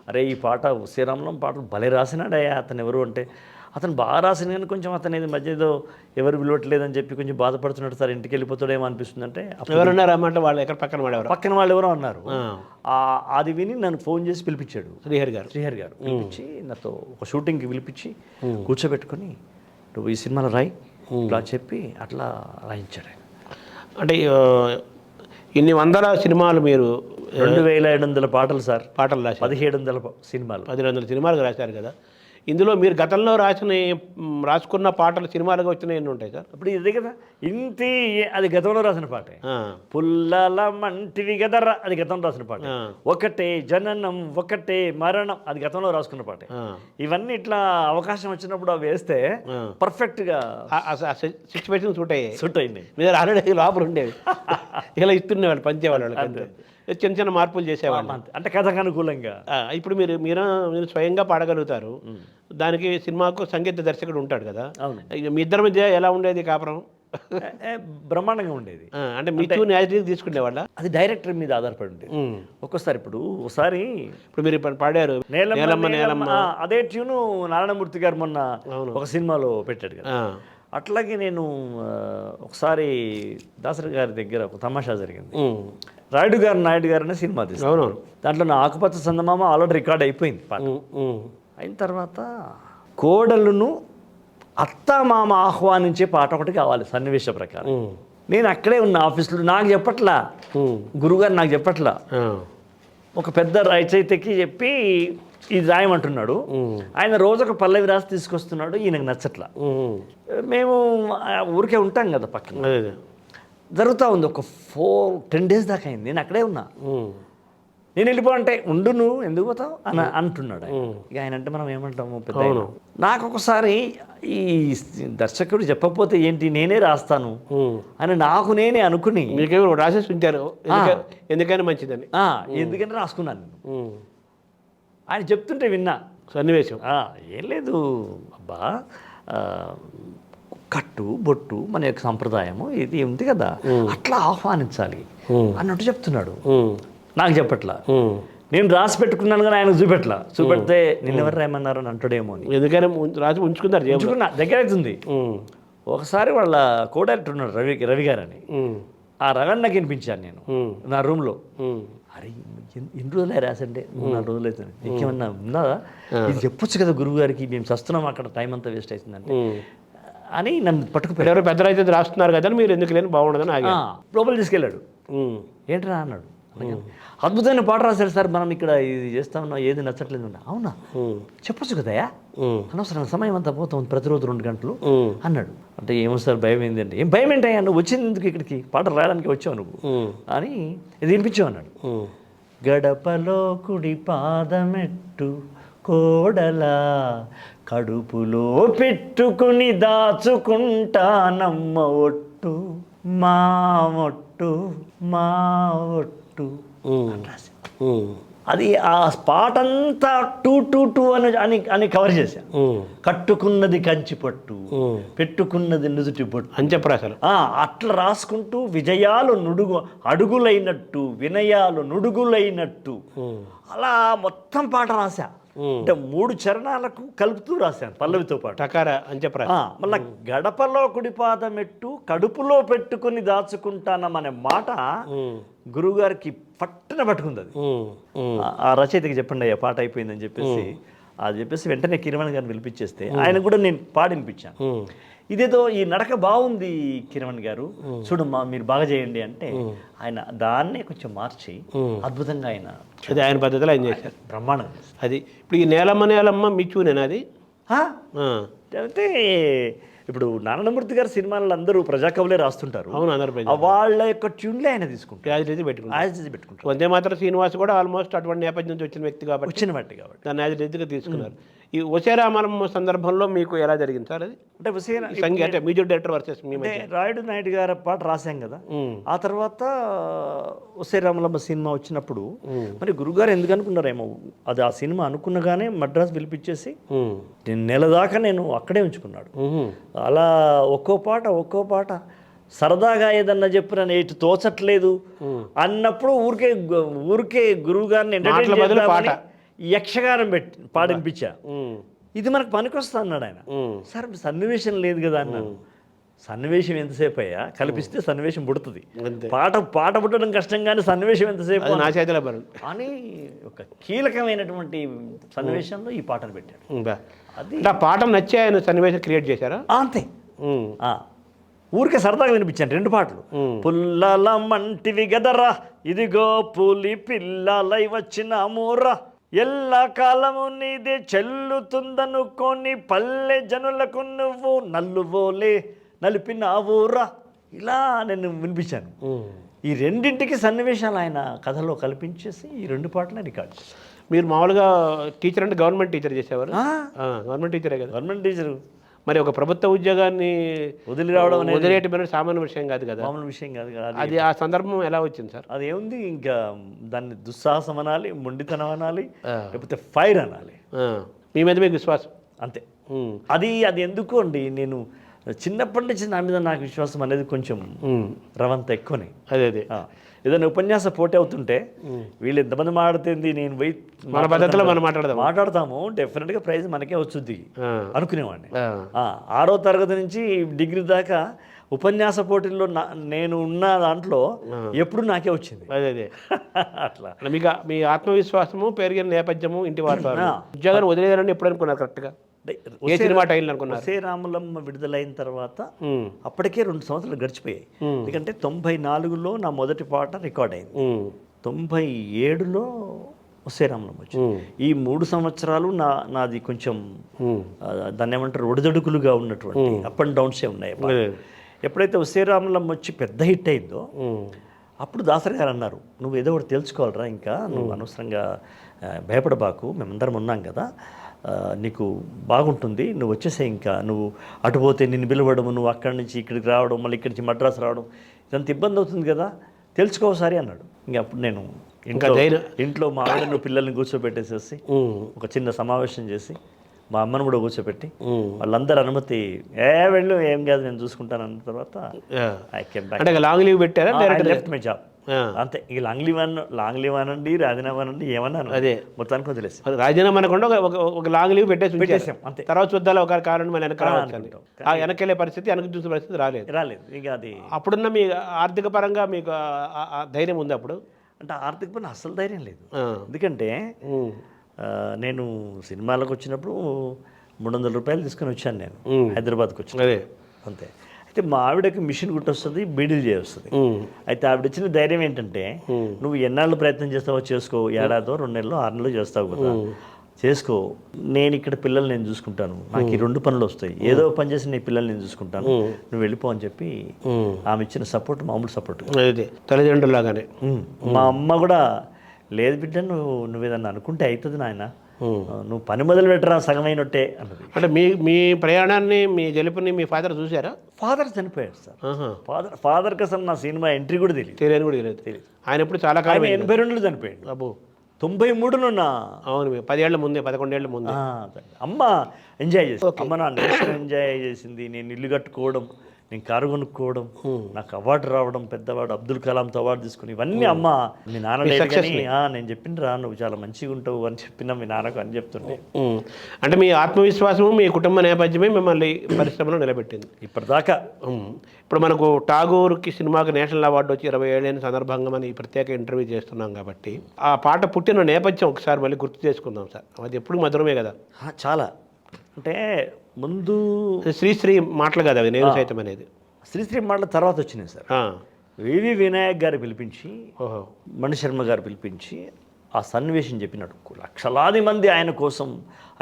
అరే ఈ పాట శ్రీరామలం పాటలు భలే రాసినాడయ్యా అతను. ఎవరు అంటే అతను బాగా రాసిన కానీ కొంచెం అతను ఏది మధ్య ఏదో ఎవరు విలువట్లేదని చెప్పి కొంచెం బాధపడుతున్నాడు సార్, ఇంటికి వెళ్ళిపోతాడేమో అనిపిస్తుంది అంటే. ఎవరున్నారు అన్నమాట వాళ్ళు ఎక్కడ పక్కన వాళ్ళు ఎవరో అన్నారు. అది విని నన్ను ఫోన్ చేసి పిలిపించాడు శ్రీహరి గారు పిలిపించి నాతో ఒక షూటింగ్కి పిలిపించి కూర్చోబెట్టుకొని నువ్వు ఈ సినిమాలో రాయి ఇలా చెప్పి అట్లా రాయించాడు. అంటే ఇన్ని వందల సినిమాలు మీరు 2700 పాటలు సార్, పాటలు రాశారు. 1700 సినిమాలు, 1700 సినిమాలు రాశారు కదా. ఇందులో మీరు గతంలో రాసుకున్న పాటలు సినిమాలుగా వచ్చిన ఎన్ని ఉంటాయి సార్? ఇప్పుడు ఇదే కదా ఇంటి, అది గతంలో రాసిన పాటే. పుల్లల మంటివి గదర్రా, అది గతంలో రాసిన పాట. ఒకటే జననం ఒకటే మరణం, అది గతంలో రాసుకున్న పాటే. ఇవన్నీ ఇట్లా అవకాశం వచ్చినప్పుడు అవి వేస్తే పర్ఫెక్ట్ గా సిచ్యువేషన్ సూట్ అయింది. మీరు ఆల్రెడీ లోపల ఉండేవి ఇలా ఇస్తుండేవాళ్ళు, పంచేవాళ్ళు, చిన్న మార్పులు చేసేవాళ్ళు, అంటే కథకు అనుకూలంగా. ఇప్పుడు మీరు స్వయంగా పాడగలుగుతారు, దానికి సినిమాకు సంగీత దర్శకుడు ఉంటాడు కదా. మీ ఇద్దరి మధ్య ఎలా ఉండేది కాపురం? బ్రహ్మాండంగా ఉండేది. అంటే మీ ట్యూన్ యాజిటీగా తీసుకునేవాళ్ళ? అది డైరెక్టర్ మీద ఆధారపడి ఉండేది. ఒక్కోసారి ఒకసారి మీరు పాడారు నేలమ్మ, అదే ట్యూను నారాయణమూర్తి గారు మొన్న ఒక సినిమాలో పెట్టాడు కదా. అట్లాగే నేను ఒకసారి దాసరి గారి దగ్గర ఒక తమాషా జరిగింది. నాయుడు గారు అనే సినిమా తీస్తాను. అవునవును. దాంట్లో నా ఆకుపచ్చ చందమామ ఆల్రెడీ రికార్డ్ అయిపోయింది పాట. అయిన తర్వాత కోడలును అత్త మామ ఆహ్వానించే పాట ఒకటి కావాలి సన్నివేశ ప్రకారం. నేను అక్కడే ఉన్న ఆఫీస్లో, నాకు చెప్పట్లా, గురుగారు నాకు చెప్పట్లా, ఒక పెద్ద రచయితకి చెప్పి ఇది రాయమంటున్నాడు. ఆయన రోజు ఒక పల్లవి రాసి తీసుకొస్తున్నాడు. ఈయనకు నచ్చట్లా. మేము ఊరికే ఉంటాం కదా పక్కన. జరుగుతూ ఉంది. ఒక 10 days దాకా అయింది. నేను అక్కడే ఉన్నా. నేను వెళ్ళిపోంటే ఉండు, నువ్వు ఎందుకు పోతావు అని అంటున్నాడు ఆయన. ఇక ఆయన అంటే మనం ఏమంటాము పెద్ద. నాకు ఒకసారి ఈ దర్శకుడు చెప్పకపోతే ఏంటి, నేనే రాస్తాను అని నాకు నేనే అనుకుని మీకేమో రాసేసి ఉంచారు, ఎందుకని మంచిదని, ఎందుకంటే రాసుకున్నాను నేను. ఆయన చెప్తుంటే విన్నా సన్నివేశం. ఏం లేదు అబ్బా, కట్టు బొట్టు మన యొక్క సంప్రదాయము ఇది ఉంది కదా, అట్లా ఆహ్వానించాలి అన్నట్టు చెప్తున్నాడు. నాకు చెప్పట్లా. నేను రాసి పెట్టుకున్నాను కానీ ఆయనకు చూపెడితే నిన్నెవరు రాయమన్నారు అని అంటాడేమో అని. ఎందుకని రాసి ఉంచుకున్నా దగ్గర అవుతుంది. ఒకసారి వాళ్ళ కో డైరెక్టర్ ఉన్నాడు రవి గారు అని. ఆ రవణ నాకు వినిపించాను నేను నా రూమ్లో. అరే ఎన్ని రోజులే రాసంటే 3-4 రోజులు అవుతుంది, ఇంకేమన్నా ఉందా, ఇది చెప్పొచ్చు కదా గురువు గారికి, మేము చస్తున్నాం అక్కడ, టైం అంతా వేస్ట్ అవుతుందంటే అని నన్ను పట్టుకుపోయాడు. ఎవరు పెద్ద రైతు రాస్తున్నారు కదా మీరు ఎందుకు లేని బాగుండదని లోపల తీసుకెళ్ళాడు. ఏంట్రా అన్నాడు. అద్భుతమైన పాట రాశారు సార్, మనం ఇక్కడ ఇది చేస్తా ఉన్నాం, ఏది నచ్చట్లేదు. అవునా, చెప్పొచ్చు కదయా, అనవసరం సమయం అంతా పోతాం ప్రతిరోజు 2 గంటలు అన్నాడు. అంటే ఏమో సార్ భయం ఏంటంటే, ఏం భయం ఏంటయ్యా, నువ్వు వచ్చింది ఎందుకు ఇక్కడికి, పాట రాయడానికి వచ్చావు నువ్వు అని ఇది వినిపించావు అన్నాడు. గడపలో కుడి పాదమెట్టు కోడలా, కడుపులో పెట్టుకుని దాచుకుంటానమ్మ ఒట్టు, మా ఒట్టు, మా ఒట్టు. అది ఆ పాట అంతా 2 అని కవర్ చేశా. కట్టుకున్నది కంచి పట్టు, పెట్టుకున్నది నుదుటి బొట్టు అని చెప్పరు అసలు. అట్లా రాసుకుంటూ విజయాలు అడుగులైనట్టు, వినయాలు నుడుగులైనట్టు అలా మొత్తం పాట రాశా. అంటే 3 చరణాలకు కలుపుతూ రాశాను పల్లవితో పాటు. టకారా అని చెప్పరా. మళ్ళా గడపలో కుడిపాదమెట్టు, కడుపులో పెట్టుకుని దాచుకుంటానమనే మాట గురువుగారికి పట్టున పట్టుకుంది. అది ఆ రచయితకి చెప్పండి అయ్యా పాట అయిపోయిందని చెప్పేసి అది చెప్పేసి వెంటనే కిరవణ్ గారిని పిలిపించేస్తే ఆయన కూడా నేను పాడినిపించాను. ఇదేదో ఈ నడక బాగుంది కిరవణ్ గారు, చూడమ్మా మీరు బాగా చేయండి అంటే ఆయన దాన్నే కొంచెం మార్చి అద్భుతంగా ఆయన పద్ధతిలో ఆయన చేశారు. బ్రహ్మాండం. అది ఇప్పుడు ఈ నేలమ్మ మిచ్చునేనా అది. అంటే ఇప్పుడు నారాయణమూర్తి గారి సినిమాలు అందరూ ప్రజాకవులే రాస్తుంటారు. అవును, అందరూ వాళ్ళ యొక్క ట్యూన్లే ఆయన తీసుకుంటారు, పెట్టుకుంటారు. వందే మాత్రం శ్రీనివాస్ కూడా ఆల్మోస్ట్ అటువంటి నేపథ్యం నుంచి వచ్చిన వ్యక్తి కాబట్టి దాన్ని యాజ్ రీతిగా తీసుకున్నారు. ఈ వసేరామలం సందర్భంలో మీకు ఎలా జరిగింది సార్ అది? అంటే అంటే music director versus Rayudu Naidu గారి పాట రాశాం కదా, ఆ తర్వాత వసేరామలమ్మ సినిమా వచ్చినప్పుడు మరి గురుగారు ఎందుకు అనుకున్నారేమో అది, ఆ సినిమా అనుకున్నగానే మద్రాసు పిలిపించేసి నెల దాకా నేను అక్కడే ఉంచుకున్నాడు. అలా ఒక్కో పాట సరదాగా ఏదన్నా చెప్పిన నేటి తోచట్లేదు అన్నప్పుడు ఊరికే గురువు గారిని యక్షగానం పాడినిపించా. ఇది మనకు పనికొస్తా అన్నాడు ఆయన. సార్ సన్నివేశం లేదు కదా అన్నాను. సన్నివేశం ఎంతసేపు అయ్యా, కల్పిస్తే సన్నివేశం పుడుతుంది. పాట పుట్టడం కష్టం కానీ సన్నివేశం ఎంతసేపు నా చేతిలో అని ఒక కీలకమైనటువంటి సన్నివేశంలో ఈ పాటను పెట్టాడు. అది ఆ పాట నచ్చి ఆయన సన్నివేశం క్రియేట్ చేశారా? అంతే. ఊరికే సరదాగా వినిపించాను 2 పాటలు. పుల్లల మంటివి గదరా, ఇదిగో పులి పిల్లలై వచ్చిన మూర్రా, ఎల్ల కాలము నీదే చెల్లుతుందనుకోని పల్లె జనులకు నువ్వు నల్లువోలే నలిపినావురా, ఇలా నేను వినిపించాను. ఈ 2ంటికి సన్నివేశాలు ఆయన కథలో కల్పించేసి ఈ 2 పాటలే రికార్డ్ చేశారు. మీరు మామూలుగా టీచర్ అంటే గవర్నమెంట్ టీచర్ చేసేవారు? గవర్నమెంట్ టీచరే కదా. Government teacher. మరి ఒక ప్రభుత్వ ఉద్యోగాన్ని వదిలేయటం సామాన్య విషయం కాదు కదా. మామూలు విషయం కాదు కదా. అది ఆ సందర్భం ఎలా వచ్చింది సార్? అది ఏముంది, ఇంకా దాన్ని దుస్సాహసం అనాలి, మొండితనం అనాలి, లేకపోతే ఫైర్ అనాలి. మీ మీద మీకు విశ్వాసం అంతే. అది ఎందుకు అండి, నేను చిన్నప్పటి నుంచి నా మీద నాకు విశ్వాసం అనేది కొంచెం రవంత ఎక్కువనే. అదే ఏదైనా ఉపన్యాస పోటీ అవుతుంటే వీళ్ళు ఎంతమంది మాట్లాడుతుంది నేను పోయి మన పద్ధతిలో మనం మాట్లాడతాము డెఫినెట్గా ప్రైజ్ మనకే వచ్చుద్ది అనుకునేవాడిని. ఆ. 6వ తరగతి నుంచి డిగ్రీ దాకా ఉపన్యాస పోటీల్లో నేను ఉన్న దాంట్లో ఎప్పుడు నాకే వచ్చింది. అదే అట్లా మీకు మీ ఆత్మవిశ్వాసము పెరిగిన నేపథ్యము ఇంటి వాతావరణం ఉద్యోగాన్ని వదిలేయాలని ఎప్పుడు అనుకున్నారు కరెక్ట్గా? ఏ సినిమా టైంలో అనుకున్నారు? ఒసే రాములమ్మ విడుదలైన తర్వాత అప్పటికే 2 సంవత్సరాలు గడిచిపోయాయి. ఎందుకంటే 94లో నా మొదటి పాట రికార్డ్ అయింది, 97లో ఒసే రాములమ్మ వచ్చింది. ఈ 3 సంవత్సరాలు నాది కొంచెం దాన్ని ఏమంటారు ఒడిదొడుకులుగా ఉన్నటువంటి అప్ అండ్ డౌన్సే ఉన్నాయి. ఎప్పుడైతే ఒసే రాములమ్మ వచ్చి పెద్ద హిట్ అయిందో అప్పుడు దాసరి గారు అన్నారు, నువ్వు ఏదో ఒకటి తెలుసుకోవాలరా, ఇంకా నువ్వు అనవసరంగా భయపడబాకు, మేమందరం ఉన్నాం కదా, నీకు బాగుంటుంది, నువ్వు వచ్చేసే, ఇంకా నువ్వు అటు పోతే నిన్ను పిలవడము, నువ్వు అక్కడి నుంచి ఇక్కడికి రావడం, మళ్ళీ ఇక్కడి నుంచి మద్రాసు రావడం, ఇదంత ఇబ్బంది అవుతుంది కదా, తెలుసుకోసారి అన్నాడు. ఇంకా అప్పుడు నేను ఇంట్లో మా ఆవిడను పిల్లల్ని కూర్చోబెట్టేసేసి ఒక చిన్న సమావేశం చేసి మా అమ్మను కూడా కూర్చోబెట్టి వాళ్ళందరూ అనుమతి వెళ్ళు, ఏం కాదు నేను చూసుకుంటాను అన్న తర్వాత I came back. Long leave పెట్టారా? లెఫ్ట్ మై జాబ్ అంతే. ఇక లాంగ్ లీవ్ అనండి, రాజీనామా అనండి, ఏమన్నాను అదే మొత్తానికి వదిలేసి రాజీనామా అనకుండా ఒక లాంగ్ లీవ్ పెట్టేసాం అంతే. తర్వాత చూద్దాం ఒక కారణం మన వెనకెళ్ళే పరిస్థితి, వెనక చూసే పరిస్థితి రాలేదు. ఇక అది అప్పుడున్న మీ ఆర్థిక పరంగా మీకు ధైర్యం ఉంది అప్పుడు? అంటే ఆర్థిక పరంగా అస్సలు ధైర్యం లేదు. ఎందుకంటే నేను సినిమాలకు వచ్చినప్పుడు 300 రూపాయలు తీసుకొని వచ్చాను నేను హైదరాబాద్కి వచ్చి, అంతే. అయితే మా ఆవిడకి మిషన్ కుట్టొస్తుంది, బీడీలు చేయొస్తుంది. అయితే ఆవిడ ఇచ్చిన ధైర్యం ఏంటంటే, నువ్వు ఎన్నాళ్ళు ప్రయత్నం చేస్తావో చేసుకో, ఏడాదో 2 నెలలు 6 నెలలు చేస్తావు కదా, చేసుకో, నేను ఇక్కడ పిల్లలు నేను చూసుకుంటాను, నాకు ఈ 2 పనులు వస్తాయి, ఏదో పని చేసి నీ పిల్లలు నేను చూసుకుంటాను, నువ్వు వెళ్ళిపో అని చెప్పి ఆమె ఇచ్చిన సపోర్ట్ మామూలు సపోర్ట్, తల్లిదండ్రులాగానే. మా అమ్మ కూడా, లేదు బిడ్డ, నువ్వు ఏదన్నా అనుకుంటే అవుతుంది నాయన, నువ్వు పని మొదలు పెట్టరా, సగమైనట్టే అన్నది. అంటే మీ ప్రయాణాన్ని, మీ గెలుపుని మీ ఫాదర్ చూసారా? ఫాదర్ చనిపోయాడు సార్. ఫాదర్ కోసం నా సినిమా ఎంట్రీ కూడా తెలియదు. ఆయన ఎప్పుడు చాలా కాలం 82లో చనిపోయాడు. అబ్బో 93లో నా, అవును, 10 ఏళ్ల ముందే, 11 ఏళ్ల ముందే. అమ్మ ఎంజాయ్ చేసి, అమ్మ నా నేషన్ ఎంజాయ్ చేసింది, నేను ఇల్లు కట్టుకోవడం, నేను కారు కొనుక్కోవడం, నాకు అవార్డు రావడం, పెద్దవాడు అబ్దుల్ కలాంతో అవార్డు తీసుకుని, ఇవన్నీ అమ్మ మీ నాన్న నేను చెప్పిండ్రా నువ్వు చాలా మంచిగా ఉంటావు అని చెప్పిన మీ నాన్నకు అని చెప్తుంటే. అంటే మీ ఆత్మవిశ్వాసము, మీ కుటుంబ నేపథ్యమే మిమ్మల్ని పరిశ్రమలో నిలబెట్టింది ఇప్పటిదాకా. ఇప్పుడు మనకు ఠాగూర్కి సినిమాకి నేషనల్ అవార్డు వచ్చి 20 ఏళ్ళైన సందర్భంగా మనం ఈ ప్రత్యేక ఇంటర్వ్యూ చేస్తున్నాం కాబట్టి ఆ పాట పుట్టిన నేపథ్యం ఒకసారి మళ్ళీ గుర్తు చేసుకుందాం సార్. అది ఎప్పుడు మధురమే కదా. చాలా అంటే ముందు శ్రీశ్రీ మాటలు కదా అవి, నేను సైతం అనేది శ్రీశ్రీ మాటల తర్వాత వచ్చినాయి సార్. వివి వినాయక్ గారు పిలిపించి, మణిశర్మ గారు పిలిపించి ఆ సన్నివేశం చెప్పినట్టు, లక్షలాది మంది ఆయన కోసం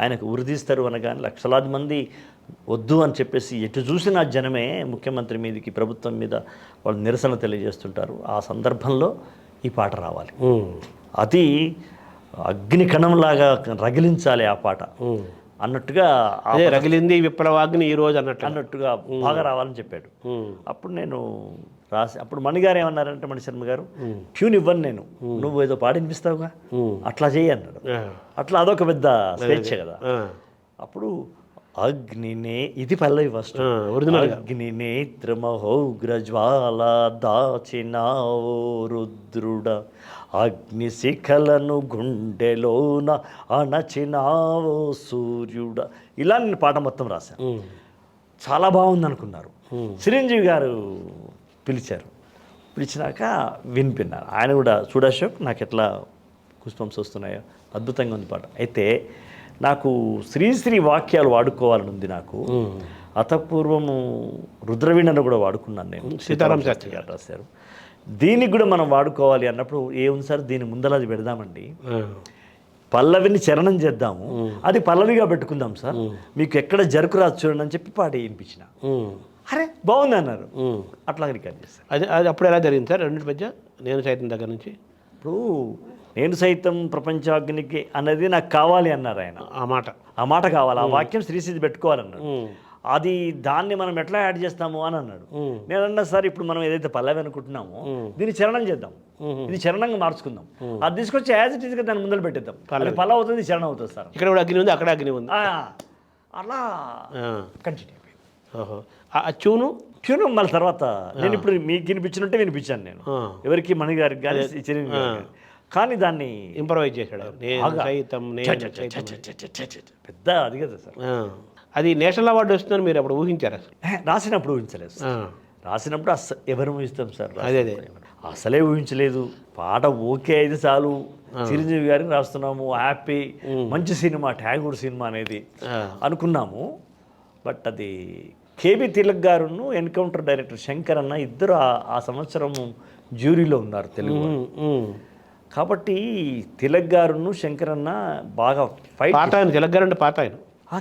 ఆయనకు ఉరిదీస్తారు అనగానే లక్షలాది మంది వద్దు అని చెప్పేసి ఎటు చూసిన జనమే ముఖ్యమంత్రి మీదకి, ప్రభుత్వం మీద వాళ్ళు నిరసన తెలియజేస్తుంటారు. ఆ సందర్భంలో ఈ పాట రావాలి, అది అగ్ని కణంలాగా రగిలించాలి ఆ పాట అన్నట్టుగా, రగిలింది విప్లవాగ్ని ఈ రోజు అన్నట్టుగా బాగా రావాలని చెప్పాడు. అప్పుడు నేను రాసి, అప్పుడు మణిగారు ఏమన్నారంటే, మణిశర్మ గారు, ట్యూన్ ఇవ్వను నేను, నువ్వు ఏదో పాడి వినిపిస్తావుగా, అట్లా చేయి అన్నాడు. అట్లా అదొక పెద్ద స్వేచ్ఛ కదా. అప్పుడు అగ్నినే, ఇది పల్లవి ఫస్ట్, అగ్ని నేత్రమహోగ్ర జ్వాల దాచినావో రుద్రుడ, అగ్ని శిఖలను గుండెలోన అణచినావో సూర్యుడ. ఇలా నేను పాట మొత్తం రాశాను. చాలా బాగుంది అనుకున్నారు. చిరంజీవి గారు పిలిచినాక వినిపిన్నారు. ఆయన కూడా, చూడశోక్ నాకు ఎట్లా గుస్పంప్స్ వస్తున్నాయో, అద్భుతంగా ఉంది పాట. అయితే నాకు శ్రీశ్రీ వాక్యాలు వాడుకోవాలని ఉంది నాకు. అతపూర్వము రుద్రవీణను కూడా వాడుకున్నాను నేను, సీతారాం శాస్త్రి గారు రాశారు. దీనికి కూడా మనం వాడుకోవాలి అన్నప్పుడు ఏముంది సార్, దీని ముందర అది పెడదామండి, పల్లవిని చరణం చేద్దాము, అది పల్లవిగా పెట్టుకుందాం సార్, మీకు ఎక్కడ జరుకు రాదు చూడండి అని చెప్పి పాట వినిపించిన. అరే బాగుంది అన్నారు. అట్లా రికార్డ్ చేస్తారు. అది అప్పుడు ఎలా జరిగింది సార్ రెండింటి మధ్య? నేను సైతం దగ్గర నుంచి ఇప్పుడు నేను సైతం ప్రపంచాగ్నికి అనేది నాకు కావాలి అన్నారు ఆయన. ఆ మాట కావాలి, ఆ వాక్యం శ్రీశ్రీ పెట్టుకోవాలన్నాడు. అది దాన్ని మనం ఎట్లా యాడ్ చేస్తాము అని అన్నాడు. నేను అన్నా సార్, ఇప్పుడు మనం ఏదైతే పల్లవి అనుకుంటున్నామో దీన్ని చరణం చేద్దాం, ఇది చరణంగా మార్చుకుందాం, అది తీసుకొచ్చి యాజ్ ఇట్ ఈస్గా దాన్ని ముందర పెట్టేద్దాం, పల్లవి అవుతుంది, చరణం అవుతుంది సార్. ఇక్కడ కూడా అగ్ని ఉంది, అక్కడ అగ్ని ఉంది, అలా కంటిన్యూ. ఆ ట్యూను ట్యూన్ మళ్ళీ తర్వాత నేను ఇప్పుడు మీకు వినిపించినట్టే వినిపించాను నేను, ఎవరికి మణి గారికి కానీ చిరంజీవి గారికి కానీ. కానీ దాన్ని ఇంప్రవైజ్ చేశాడు. నేను సైతం నేను సైతం. పెద్ద అది కదా సార్. అది నేషనల్ అవార్డు వస్తుందని మీరు అప్పుడు ఊహించారు అసలు? రాసినప్పుడు ఊహించలేదు సార్. రాసినప్పుడు ఎవరు ఊహిస్తాం సార్? అదే అసలే ఊహించలేదు. పాట ఓకే అయితే చాలు, చిరంజీవి గారికి రాస్తున్నాము, హ్యాపీ, మంచి సినిమా, ట్యాగూర్ సినిమా అనేది అనుకున్నాము. బట్ అది కేబీ తిలక్ గారును ఎన్కౌంటర్ డైరెక్టర్ శంకర్ అన్న ఇద్దరు ఆ సంవత్సరం జ్యూరీలో ఉన్నారు తెలుగు. కాబట్టి తిలక్ గారును శంకర్ అన్న బాగా ఫైట్. పాత ఆయన తిలక్ గారు అంటే పాత ఆయన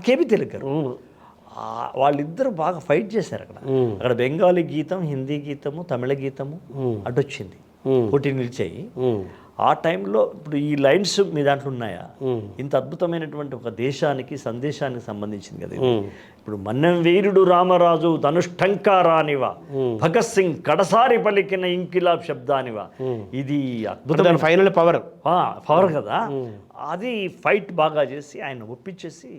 కేబీ తిలక్ గారు వాళ్ళిద్దరు బాగా ఫైట్ చేశారు అక్కడ. అక్కడ బెంగాలీ గీతం, హిందీ గీతము, తమిళ గీతము అడ్డొచ్చింది, పోటీ నిలిచాయి. ఆ టైంలో ఇప్పుడు ఈ లైన్స్ మీ దాంట్లో ఉన్నాయా? ఇంత అద్భుతమైనటువంటి ఒక దేశానికి సందేశానికి సంబంధించింది కదా. ఇప్పుడు మన్నెం వీరుడు రామరాజు ధనుష్టంకారానివా, భగత్ సింగ్ కడసారి పలికిన ఇంకిలాబ్ శబ్దానివా, ఇది అద్భుతమైన ఫైనల్ పవర్ కదా. అది ఫైట్ బాగా చేసి ఆయన ఒప్పించేసి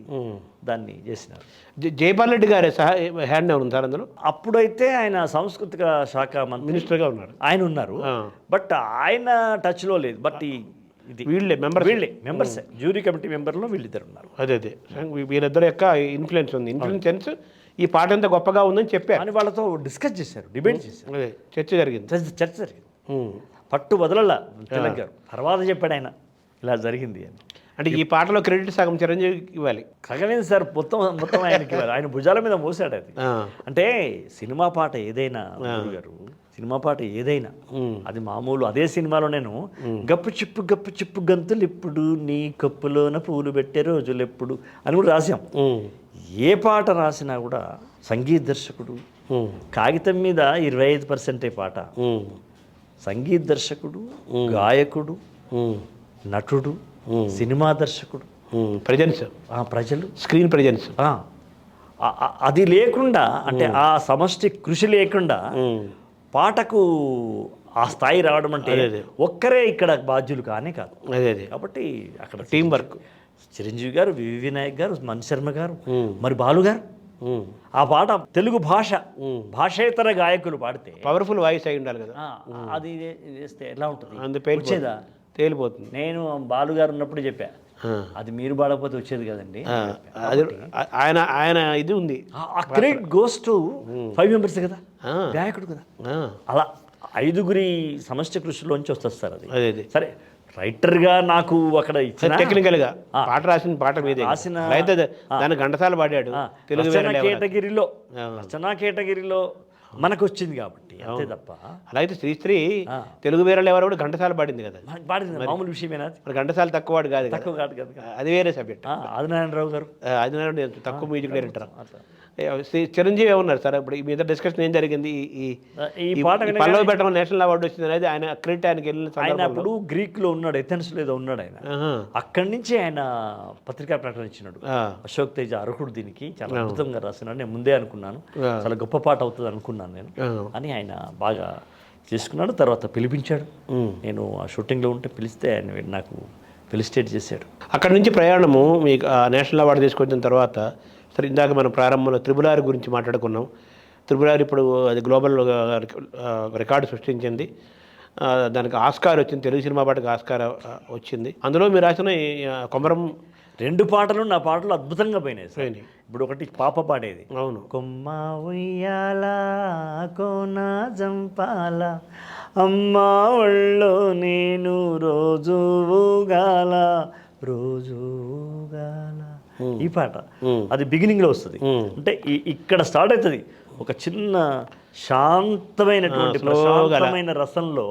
దాన్ని చేసినారు. జైపాల్ రెడ్డి గారే హ్యాండ్ ఉంది సార్ అందులో. అప్పుడైతే ఆయన సాంస్కృతిక శాఖ మినిస్టర్గా ఉన్నారు, ఆయన ఉన్నారు. బట్ ఆయన టచ్లో లేదు. బట్ ఇది వీళ్ళే మెంబర్స్ జ్యూరీ కమిటీ మెంబర్లో వీళ్ళిద్దరు ఉన్నారు. అదే వీళ్ళిద్దరు యొక్క ఇన్ఫ్లుయెన్స్ ఉంది. ఇన్ఫ్లుయెన్స్ ఈ పాట ఎంత గొప్పగా ఉందని చెప్పారు అని వాళ్ళతో డిస్కస్ చేశారు, డిబేట్ చేశారు. అదే చర్చ జరిగింది. పట్టు వదలల తిలక్ గారు. తర్వాత చెప్పాడు ఆయన ఇలా జరిగింది అని. అంటే ఈ పాటలో క్రెడిట్ సగం చిరంజీవికి ఇవ్వాలి. సగమేది సార్, మొత్తం ఆయనకి ఇవ్వాలి. ఆయన భుజాల మీద మోసాడు అది. అంటే సినిమా పాట ఏదైనా గారు, సినిమా పాట ఏదైనా అది మామూలు అదే సినిమాలో నేను గప్పు చిప్పు గంతులు ఇప్పుడు నీ కప్పులోన పూలు పెట్టే రోజులు ఎప్పుడు అని కూడా రాసాం. ఏ పాట రాసినా కూడా సంగీత దర్శకుడు, కాగితం మీద 25% పాట, సంగీత దర్శకుడు, గాయకుడు, నటుడు, సినిమా దర్శకుడు, ప్రజలు, స్క్రీన్ ప్రెజెన్స్, అది లేకుండా అంటే ఆ సమష్టి కృషి లేకుండా పాటకు ఆ స్థాయి రావడం అంటే ఒక్కరే ఇక్కడ బాధ్యులు కానే కాదు. కాబట్టి అక్కడ టీం వర్క్. చిరంజీవి గారు, వివి వినాయక్ గారు, మణి శర్మ గారు, మరి బాలు గారు. ఆ పాట తెలుగు భాషేతర గాయకులు పాడితే పవర్ఫుల్ వాయిస్ అయి ఉండాలి కదా. అది చేస్తే ఎలా ఉంటుంది? వచ్చేదా? తేలిపోతుంది. నేను బాలు గారు ఉన్నప్పుడు చెప్పా, అది మీరు పాడకపోతే వచ్చేది కదండి. అది ఆయన ఇది ఉంది. ఆ క్రెడిట్ గోస్ టు 5 మెంబర్స్ కదా, గాయకుడు కదా. అలా 5గురి సమష్టి కృషిలోంచి వస్తుంది సార్ అది. సరే రైటర్గా నాకు అక్కడ టెక్నికల్గా పాట రాసిన పాట మీద రాసిన దాన్ని ఘంటసాల పాడాడు. తెలుగు రచనా కేటగిరీలో మనకు వచ్చింది కాబట్టి అంతే తప్ప. అలాగే శ్రీశ్రీ తెలుగు వేరే ఎవరు కూడా ఘంటసాల పాడింది కదా. పాడింది మామూలు విషయమేనా? ఘంటసాల తక్కువ కాదు, అది వేరే సబ్జెక్ట్. ఆదినారాయణరావు గారు తక్కువ మ్యూజిక్ డైరెక్టర్. చిరంజీవి ఏమన్నారు సార్ ఇప్పుడు మీద డిస్కషన్ ఏం జరిగింది? ఈ పాట పల్లవి పెట్టడం నేషనల్ అవార్డు వచ్చింది అనేది ఆయన క్రెడిట్ ఆయనకి వెళ్ళిన. ఆయన అప్పుడు గ్రీక్లో ఉన్నాడు, ఎథెన్స్లో ఏదో ఉన్నాడు ఆయన. అక్కడి నుంచి ఆయన పత్రికా ప్రకటన ఇచ్చినాడు, అశోక్ తేజ అర్హుడు దీనికి, చాలా అద్భుతంగా రాసినాడు, నేను ముందే అనుకున్నాను, చాలా గొప్ప పాట అవుతుంది అనుకున్నాను నేను అని ఆయన బాగా చేసుకున్నాడు. తర్వాత పిలిపించాడు, నేను ఆ షూటింగ్లో ఉంటే పిలిస్తే ఆయన నాకు ఫెలిసిటేట్ చేశాడు. అక్కడి నుంచి ప్రయాణము మీకు నేషనల్ అవార్డు తీసుకొచ్చిన తర్వాత, సరే ఇందాక మనం ప్రారంభంలో త్రిబుల్ గురించి మాట్లాడుకున్నాం. త్రిబుల్ ఇప్పుడు అది గ్లోబల్ రికార్డు సృష్టించింది. దానికి ఆస్కార్ వచ్చింది, తెలుగు సినిమా పాటకి ఆస్కార్ వచ్చింది. అందులో మీరు రాసిన కొమరం 2 పాటలు నా పాటలు అద్భుతంగా పోయినాయి సార్. ఇప్పుడు ఒకటి పాప పాడేది, అవును, కొమ్మ ఉయ్యాల కోన జంపాల అమ్మా ఒళ్ళో నేను రోజు ఊగాల రోజు ఊగాల, ఈ పాట అది బిగినింగ్లో వస్తుంది. అంటే ఇక్కడ స్టార్ట్ అవుతుంది ఒక చిన్న శాంతమైనటువంటి ప్రశాంతమైన రసంలో,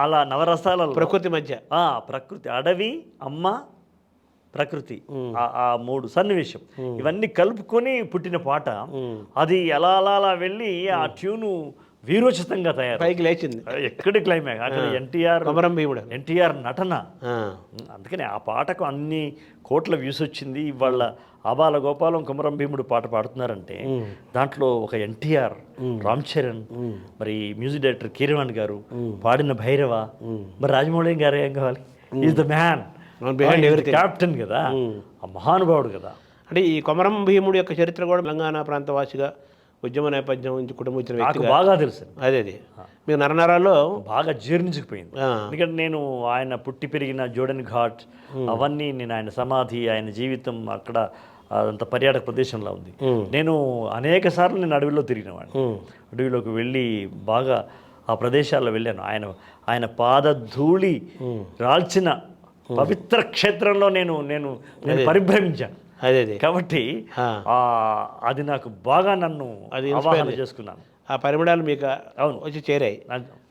అలా నవరసాలలో ప్రకృతి మధ్య, ప్రకృతి, అడవి, అమ్మ, ప్రకృతి, ఆ 3 సన్నివేశం ఇవన్నీ కలుపుకొని పుట్టిన పాట. అది అలా అలా అలా వెళ్ళి ఆ ట్యూను వీరోచితంగా తయారు పైకి లేచింది. ఎక్కడి క్లైమాక్స్ అక్కడ ఎన్టీఆర్ నటన. అందుకని ఆ పాటకు అన్ని కోట్ల వ్యూస్ వచ్చింది. ఇవాళ ఆబాల గోపాలం కొమరం భీముడు పాట పాడుతున్నారంటే దాంట్లో ఒక ఎన్టీఆర్, రామ్ చరణ్, మరి మ్యూజిక్ డైరెక్టర్ కీరవాణి గారు పాడిన భైరవ, మరి రాజమౌళి గారు ఏం కావాలి, ఈజ్ ద మ్యాన్, క్యాప్టెన్ కదా, ఆ మహానుభావుడు కదా. అంటే ఈ కొమరం భీముడు యొక్క చరిత్ర కూడా తెలంగాణ ప్రాంతవాసిగా ఉద్యమ నేపథ్యం నుంచి కుటుంబం వచ్చిన నాకు వ్యక్తిగా బాగా తెలుసు. అదే మీ నరనరాల్లో బాగా జీర్ణించుకుపోయింది. ఆ. ఎందుకంటే నేను ఆయన పుట్టి పెరిగిన జోడెన్ ఘాట్ అవన్నీ నేను ఆయన సమాధి ఆయన జీవితం అక్కడ అదంత పర్యాటక ప్రదేశంలో ఉంది. నేను అనేక సార్లు నేను అడవిలో తిరిగినవాడిని. అడవిలోకి వెళ్ళి బాగా ఆ ప్రదేశాల్లో వెళ్ళాను. ఆయన పాదధూళి రాల్చిన పవిత్ర క్షేత్రంలో నేను పరిభ్రమించాను. అదే కాబట్టి అది నాకు బాగా నన్ను అవగాహన చేసుకున్నాను. ఆ పరిమళాలు మీకు అవును వచ్చి చేరాయి,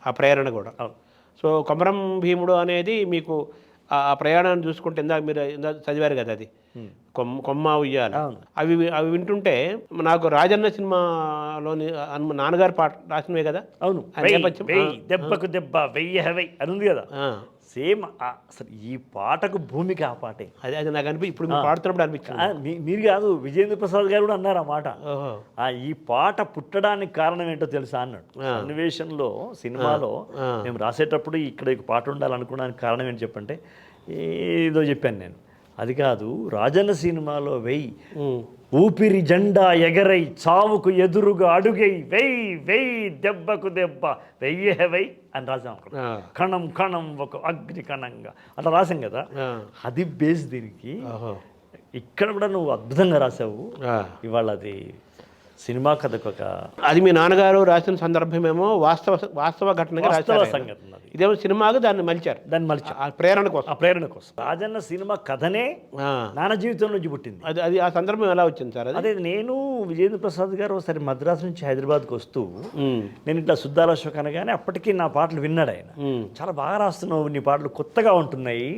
ఆ ప్రేరణ కూడా. అవును. సో కొమరం భీముడు అనేది మీకు ఆ ప్రయాణాన్ని చూసుకుంటే ఇందాక మీరు చదివారు కదా, అది కొమ్మ ఉయ్యాల, అవి వింటుంటే నాకు రాజన్న సినిమాలోని నాన్నగారు పాట రాసినవే కదా. అవును, దెబ్బకు దెబ్బ వెయ్యి అని ఉంది కదా, సేమ్ అసలు ఈ పాటకు భూమికి ఆ పాటే. అది నాకు ఇప్పుడు మీరు పాడుతున్నప్పుడు అనిపించింది. మీరు కాదు, విజయేంద్ర ప్రసాద్ గారు కూడా అన్నారు ఆ మాట. ఈ పాట పుట్టడానికి కారణం ఏంటో తెలుసా అన్నాడు. అన్వేషణలో సినిమాలో మేము రాసేటప్పుడు ఇక్కడ పాట ఉండాలనుకోవడానికి కారణం ఏంటి చెప్పంటే ఏదో చెప్పాను నేను. అది కాదు, రాజన్న సినిమాలో వెయ్యి ఊపిరి జెండా ఎగరై చావుకు ఎదురుగా అడుగై వెయ్యి దెబ్బకు దెబ్బ వెయ్యి అని రాసాం. కణం కణం ఒక అగ్ని కణంగా అట్లా రాసాం కదా. అది బేస్ దీనికి. ఇక్కడ కూడా నువ్వు అద్భుతంగా రాసావు. ఇవాళ అది సినిమా కథకు ఒక అది మీ నాన్నగారు రాసిన సందర్భమేమో వాస్తవ ఘటనగా రాసిన సంఘటన. ఇదేమో సినిమాగా దాన్ని మలిచారు. ఆ ప్రేరణ కోసం. రాజన్న సినిమా కథనే నాన్న జీవితం నుంచి పుట్టింది. అది ఆ సందర్భం ఎలా వచ్చింది సార్? అదే నేను విజయేంద్ర ప్రసాద్ గారు ఒకసారి మద్రాసు నుంచి హైదరాబాద్కి వస్తూ నేను ఇట్లా సుద్దాల అశోక్ అనగానే అప్పటికి నా పాటలు విన్నాడు ఆయన. చాలా బాగా రాస్తున్నావు, నీ పాటలు కొత్తగా ఉంటున్నాయి,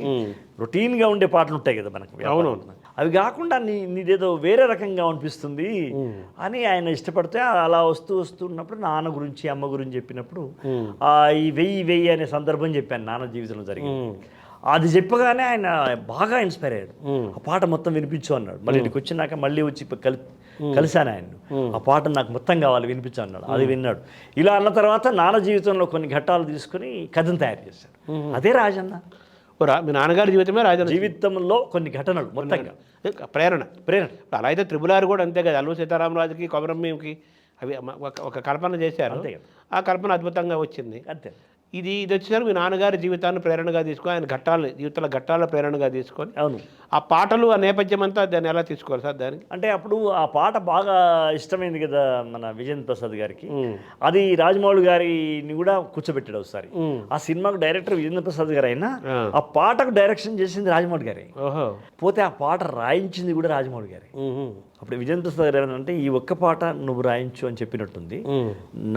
రొటీన్గా ఉండే పాటలు ఉంటాయి కదా మనకు, అవునవును, అవి కాకుండా నీదేదో వేరే రకంగా అనిపిస్తుంది అని ఆయన ఇష్టపడితే అలా వస్తున్నప్పుడు నాన్న గురించి అమ్మ గురించి చెప్పినప్పుడు ఈ వెయ్యి అనే సందర్భం చెప్పాను నాన్న జీవితంలో జరిగింది. అది చెప్పగానే ఆయన బాగా ఇన్స్పైర్ అయ్యాడు. ఆ పాట మొత్తం వినిపించు అన్నాడు. మళ్ళీ ఇక్కడికి వచ్చినాక మళ్ళీ వచ్చి కలిశాను ఆయన్ను. ఆ పాట నాకు మొత్తం కావాలి వినిపించు అన్నాడు. అది విన్నాడు. ఇలా అన్న తర్వాత నాన్న జీవితంలో కొన్ని ఘట్టాలు తీసుకుని కథను తయారు చేశాడు. అదే రాజన్న. మీ నాన్నగారి జీవితమే రాజన్న జీవితంలో కొన్ని ఘటనలు మొత్తంగా ప్రేరణ. అలా అయితే త్రిపులారు కూడా అంతే కదా, అల్లు సీతారామరాజుకి కొమరం భీముకి అవి ఒక కల్పన చేశారు. ఆ కల్పన అద్భుతంగా వచ్చింది. అంతే. ఇది వచ్చేసరికి మీ నాన్నగారి జీవితాన్ని ప్రేరణగా తీసుకొని ఆయన జీవితాల ఘట్టాల ప్రేరణగా తీసుకొని, అవును, ఆ పాటలు ఆ నేపథ్యం అంతా దాన్ని ఎలా తీసుకోవాలి సార్ దానికి? అంటే అప్పుడు ఆ పాట బాగా ఇష్టమైంది కదా మన విజయేంద్ర ప్రసాద్ గారికి. అది రాజమౌళి గారిని కూడా కూర్చోబెట్టాడు ఒకసారి. ఆ సినిమాకు డైరెక్టర్ విజయేంద్ర ప్రసాద్ గారు అయినా ఆ పాటకు డైరెక్షన్ చేసింది రాజమౌళి గారే. పోతే ఆ పాట రాయించింది కూడా రాజమౌళి గారే. అప్పుడు విజయేంద్ర ప్రసాద్ గారు ఏమంటే ఈ ఒక్క పాట నువ్వు రాయించు అని చెప్పినట్టుంది.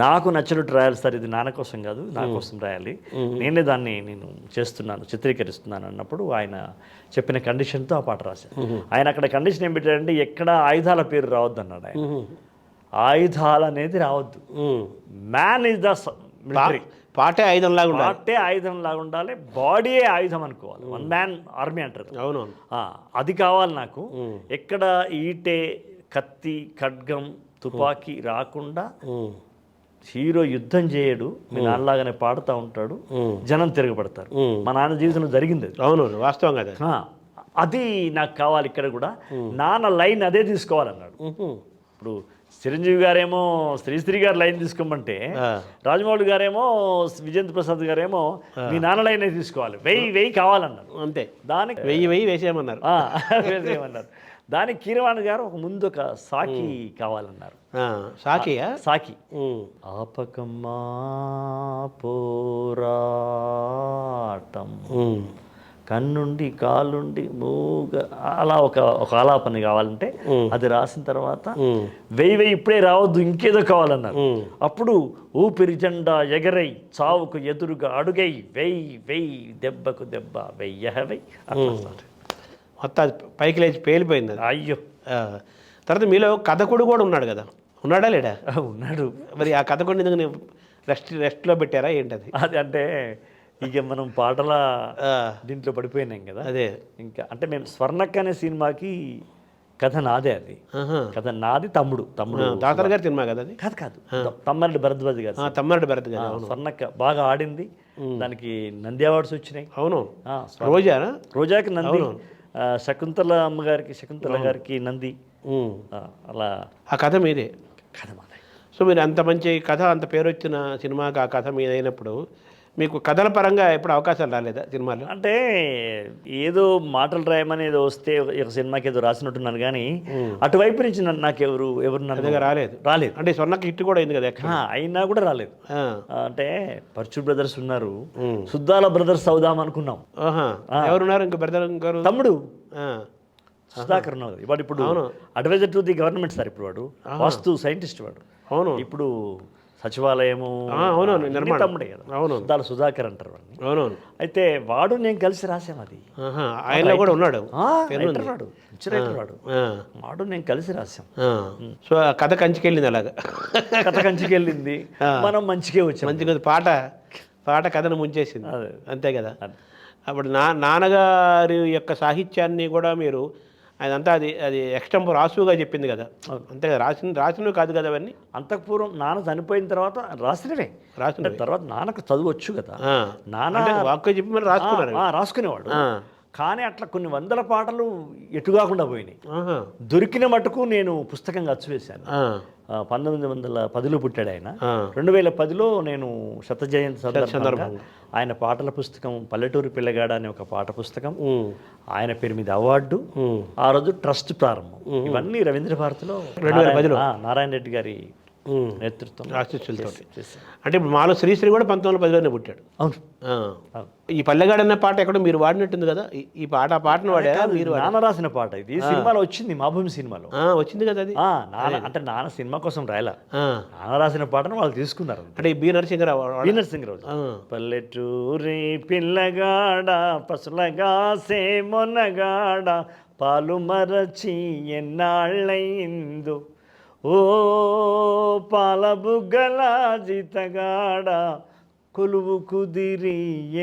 నాకు నచ్చినట్టు రాయాలి సార్, ఇది నాన్న కోసం కాదు, నా కోసం రాయాలి, నేనే దాన్ని నేను చేస్తున్నాను, చిత్రీకరిస్తున్నాను అన్నప్పుడు ఆయన చెప్పిన కండిషన్తో ఆ పాట రాశాను. ఆయన అక్కడ కండిషన్ ఏం పెట్టాడంటే ఎక్కడ ఆయుధాల పేరు రావద్దు అన్నాడు ఆయన. ఆయుధాలు అనేది రావద్దు, మ్యాన్ ఇస్ ద మిలిటరీ, పాటే ఆయుధంలాగా ఉండాలి, పాటే ఆయుధంలాగా ఉండాలి, బాడీయే ఆయుధం అనుకోవాలి, వన్ మ్యాన్ ఆర్మీ అంటారు. అవునవును, అది కావాలి నాకు. ఎక్కడ ఈటే కత్తి ఖడ్గం తుపాకీ రాకుండా హీరో యుద్ధం చేయడు, మీ నాన్నలాగానే పాడుతూ ఉంటాడు, జనం తిరగబడతారు. మా నాన్న జీవితంలో జరిగింది అది. అవును, వాస్తవం కదా. అది నాకు కావాలి. ఇక్కడ కూడా నాన్న లైన్ అదే తీసుకోవాలన్నాడు. ఇప్పుడు చిరంజీవి గారేమో శ్రీశ్రీ గారు లైన్ తీసుకోమంటే రాజమౌళి గారేమో విజయేంద్ర ప్రసాద్ గారేమో మీ నాన్న లైన్ తీసుకోవాలి, వెయ్యి కావాలన్నారు. అంతే, దానికి వెయ్యి వేసేయమన్నారు. వేసేయమన్నారు. దానికి కీరవాణి గారు ఒక ముందు ఒక సాకి కావాలన్నారు. సాకి ఆపకమ్మా పోరాటం కన్నుండి కాలుండి మూగ అలా ఒక ఆలాపన కావాలంటే అది రాసిన తర్వాత వెయ్యి ఇప్పుడే రావద్దు, ఇంకేదో కావాలన్నారు. అప్పుడు ఊపిరి జెండా ఎగరై చావుకు ఎదురుగా అడుగై వెయ్యి దెబ్బకు దెబ్బ వెయ్యి మొత్తం పైకి లేచి పేలిపోయింది. అయ్యో. తర్వాత మీలో కథకుడు కూడా ఉన్నాడు కదా, ఉన్నాడా లేడా? ఉన్నాడు. మరి ఆ కథకుడిని ఎందుకు రెస్ట్లో పెట్టారా ఏంటది? అది అంటే ఇక మనం పాటల దీంట్లో పడిపోయినాం కదా. అదే ఇంకా అంటే మేము స్వర్ణక్క అనే సినిమాకి కథ నాదే, అది కథ నాది. తమ్ముడు దాతర్ గారి సినిమా కదా అది? కాదు, తమ్మరెడ్డి భరద్వాజ్ గారు. తమ్మరెడ్డి భరత్ గారు. స్వర్ణక్క బాగా ఆడింది, దానికి నంది అవార్డ్స్ వచ్చినాయి. అవును, రోజాకి నంది, శకుంతల గారికి నంది. అలా ఆ కథ మీదే? కథ మాదే. సో మీరు అంత మంచి కథ, అంత పేరు వచ్చిన సినిమాకి ఆ కథ మీద అయినప్పుడు మీకు కథల పరంగా ఎప్పుడు అవకాశాలు రాలేదా సినిమాలో? అంటే ఏదో మాటలు రాయమని ఏదో వస్తే ఒక సినిమాకి ఏదో రాసినట్టున్నాను కానీ అటువైపు నుంచి నాకు ఎవరు నన్ను రాలేదు. అంటే స్వర్ణకి హిట్ కూడా అయింది కదా అయినా కూడా రాలేదు. ఆ. అంటే పర్చు బ్రదర్స్ ఉన్నారు, సుద్దాల బ్రదర్స్ అవుదాం అనుకున్నాం. ఎవరున్నారు ఇంకా బ్రదర్? ఇంకారు తమ్ముడు సుధాకర్ ఉన్నారు. వాడు ఇప్పుడు advisor to the government sir. ఇప్పుడు వాడు వాస్తు సైంటిస్ట్ వాడు. అవును. ఇప్పుడు సచివాలయము తమ్ముడే కదా. అవును. సుద్దాల సుధాకర్ అంటారు వాడిని. అవునవును. అయితే వాడు నేను కలిసి రాసాం అది. ఆయన కూడా ఉన్నాడు వాడు నేను కలిసి రాసాం. సో ఆ కథ కంచికెళ్ళింది, అలాగా కథ కంచికెళ్ళింది, మనం మంచిగా వచ్చాం. మంచిగా పాట కథను ముంచేసింది, అంతే కదా. అప్పుడు నాన్నగారి యొక్క సాహిత్యాన్ని కూడా మీరు అదంతా అది ఎక్స్టెంపో రాసుగా చెప్పింది కదా, అంతే కదా. రాసినవి కాదు కదా అవన్నీ. అంతఃపూర్వం నాన్న చనిపోయిన తర్వాత రాసిన తర్వాత నాన్నకు చదువచ్చు కదా. నాన్న వాక్కు చెప్పి మరి రాసుకునేవాడు. కానీ అట్లా కొన్ని వందల పాటలు ఎటు కాకుండా పోయినాయి. దొరికిన మటుకు నేను పుస్తకంగా అచ్చువేశాను. 1910లో పుట్టాడు ఆయన. 2010లో నేను శత జయంతి సందర్భంగా ఆయన పాటల పుస్తకం పల్లెటూరు పిల్లగాడ అనే ఒక పాట పుస్తకం, ఆయన పేరు మీద అవార్డు, ఆ రోజు ట్రస్ట్ ప్రారంభం, ఇవన్నీ రవీంద్ర భారతిలో నారాయణ రెడ్డి గారి నేతృత్వం ఆశీస్సులతో. అంటే ఇప్పుడు మాలో శ్రీశ్రీ కూడా 1910లోనే పుట్టాడు. అవును. ఈ పల్లెగాడు అన్న పాట ఎక్కడ మీరు వాడినట్టుంది కదా, ఈ పాటను వాడా మీరు? నాన్న రాసిన పాట ఇది, సినిమాలో వచ్చింది, మా భూమి సినిమాలో వచ్చింది కదా అది. అంటే నాన్న సినిమా కోసం రాయలా, నాన్న రాసిన పాటను వాళ్ళు తీసుకున్నారు. అంటే బి నరసింహరావు పల్లెటూరి పిల్లగాడ పసులగా సేమొనగాడ పాలు మరచి ఎన్నాళ్ళయిందో ఓ పాలబుగ్గల జీతగాడ కొలువు కుదిరి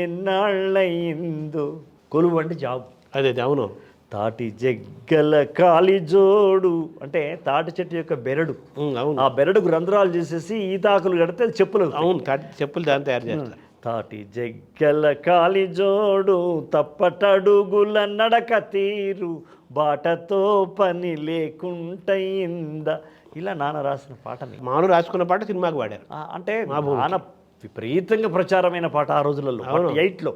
ఎన్నాళ్ళయిందో. కొలువు అంటే జాబ్. అదే అవును. తాటి జగ్గల కాలిజోడు అంటే తాటి చెట్టు యొక్క బెరడు. అవును. ఆ బెరడుకు రంధ్రాలు చేసేసి ఈతాకులు కడితే చెప్పులు. అవును, చెప్పులు దాన్ని తయారు చేస్తారు. తాటి జగ్గల కాలిజోడు తప్పటడుగుల నడక తీరు బాటతో పని లేకుంటయిందా. ఇలా నాన్న రాసిన పాట, మాను రాసుకున్న పాట సినిమాకి వాడారు. అంటే నాన్న విపరీతంగా ప్రచారమైన పాట ఆ రోజులలో. 48లో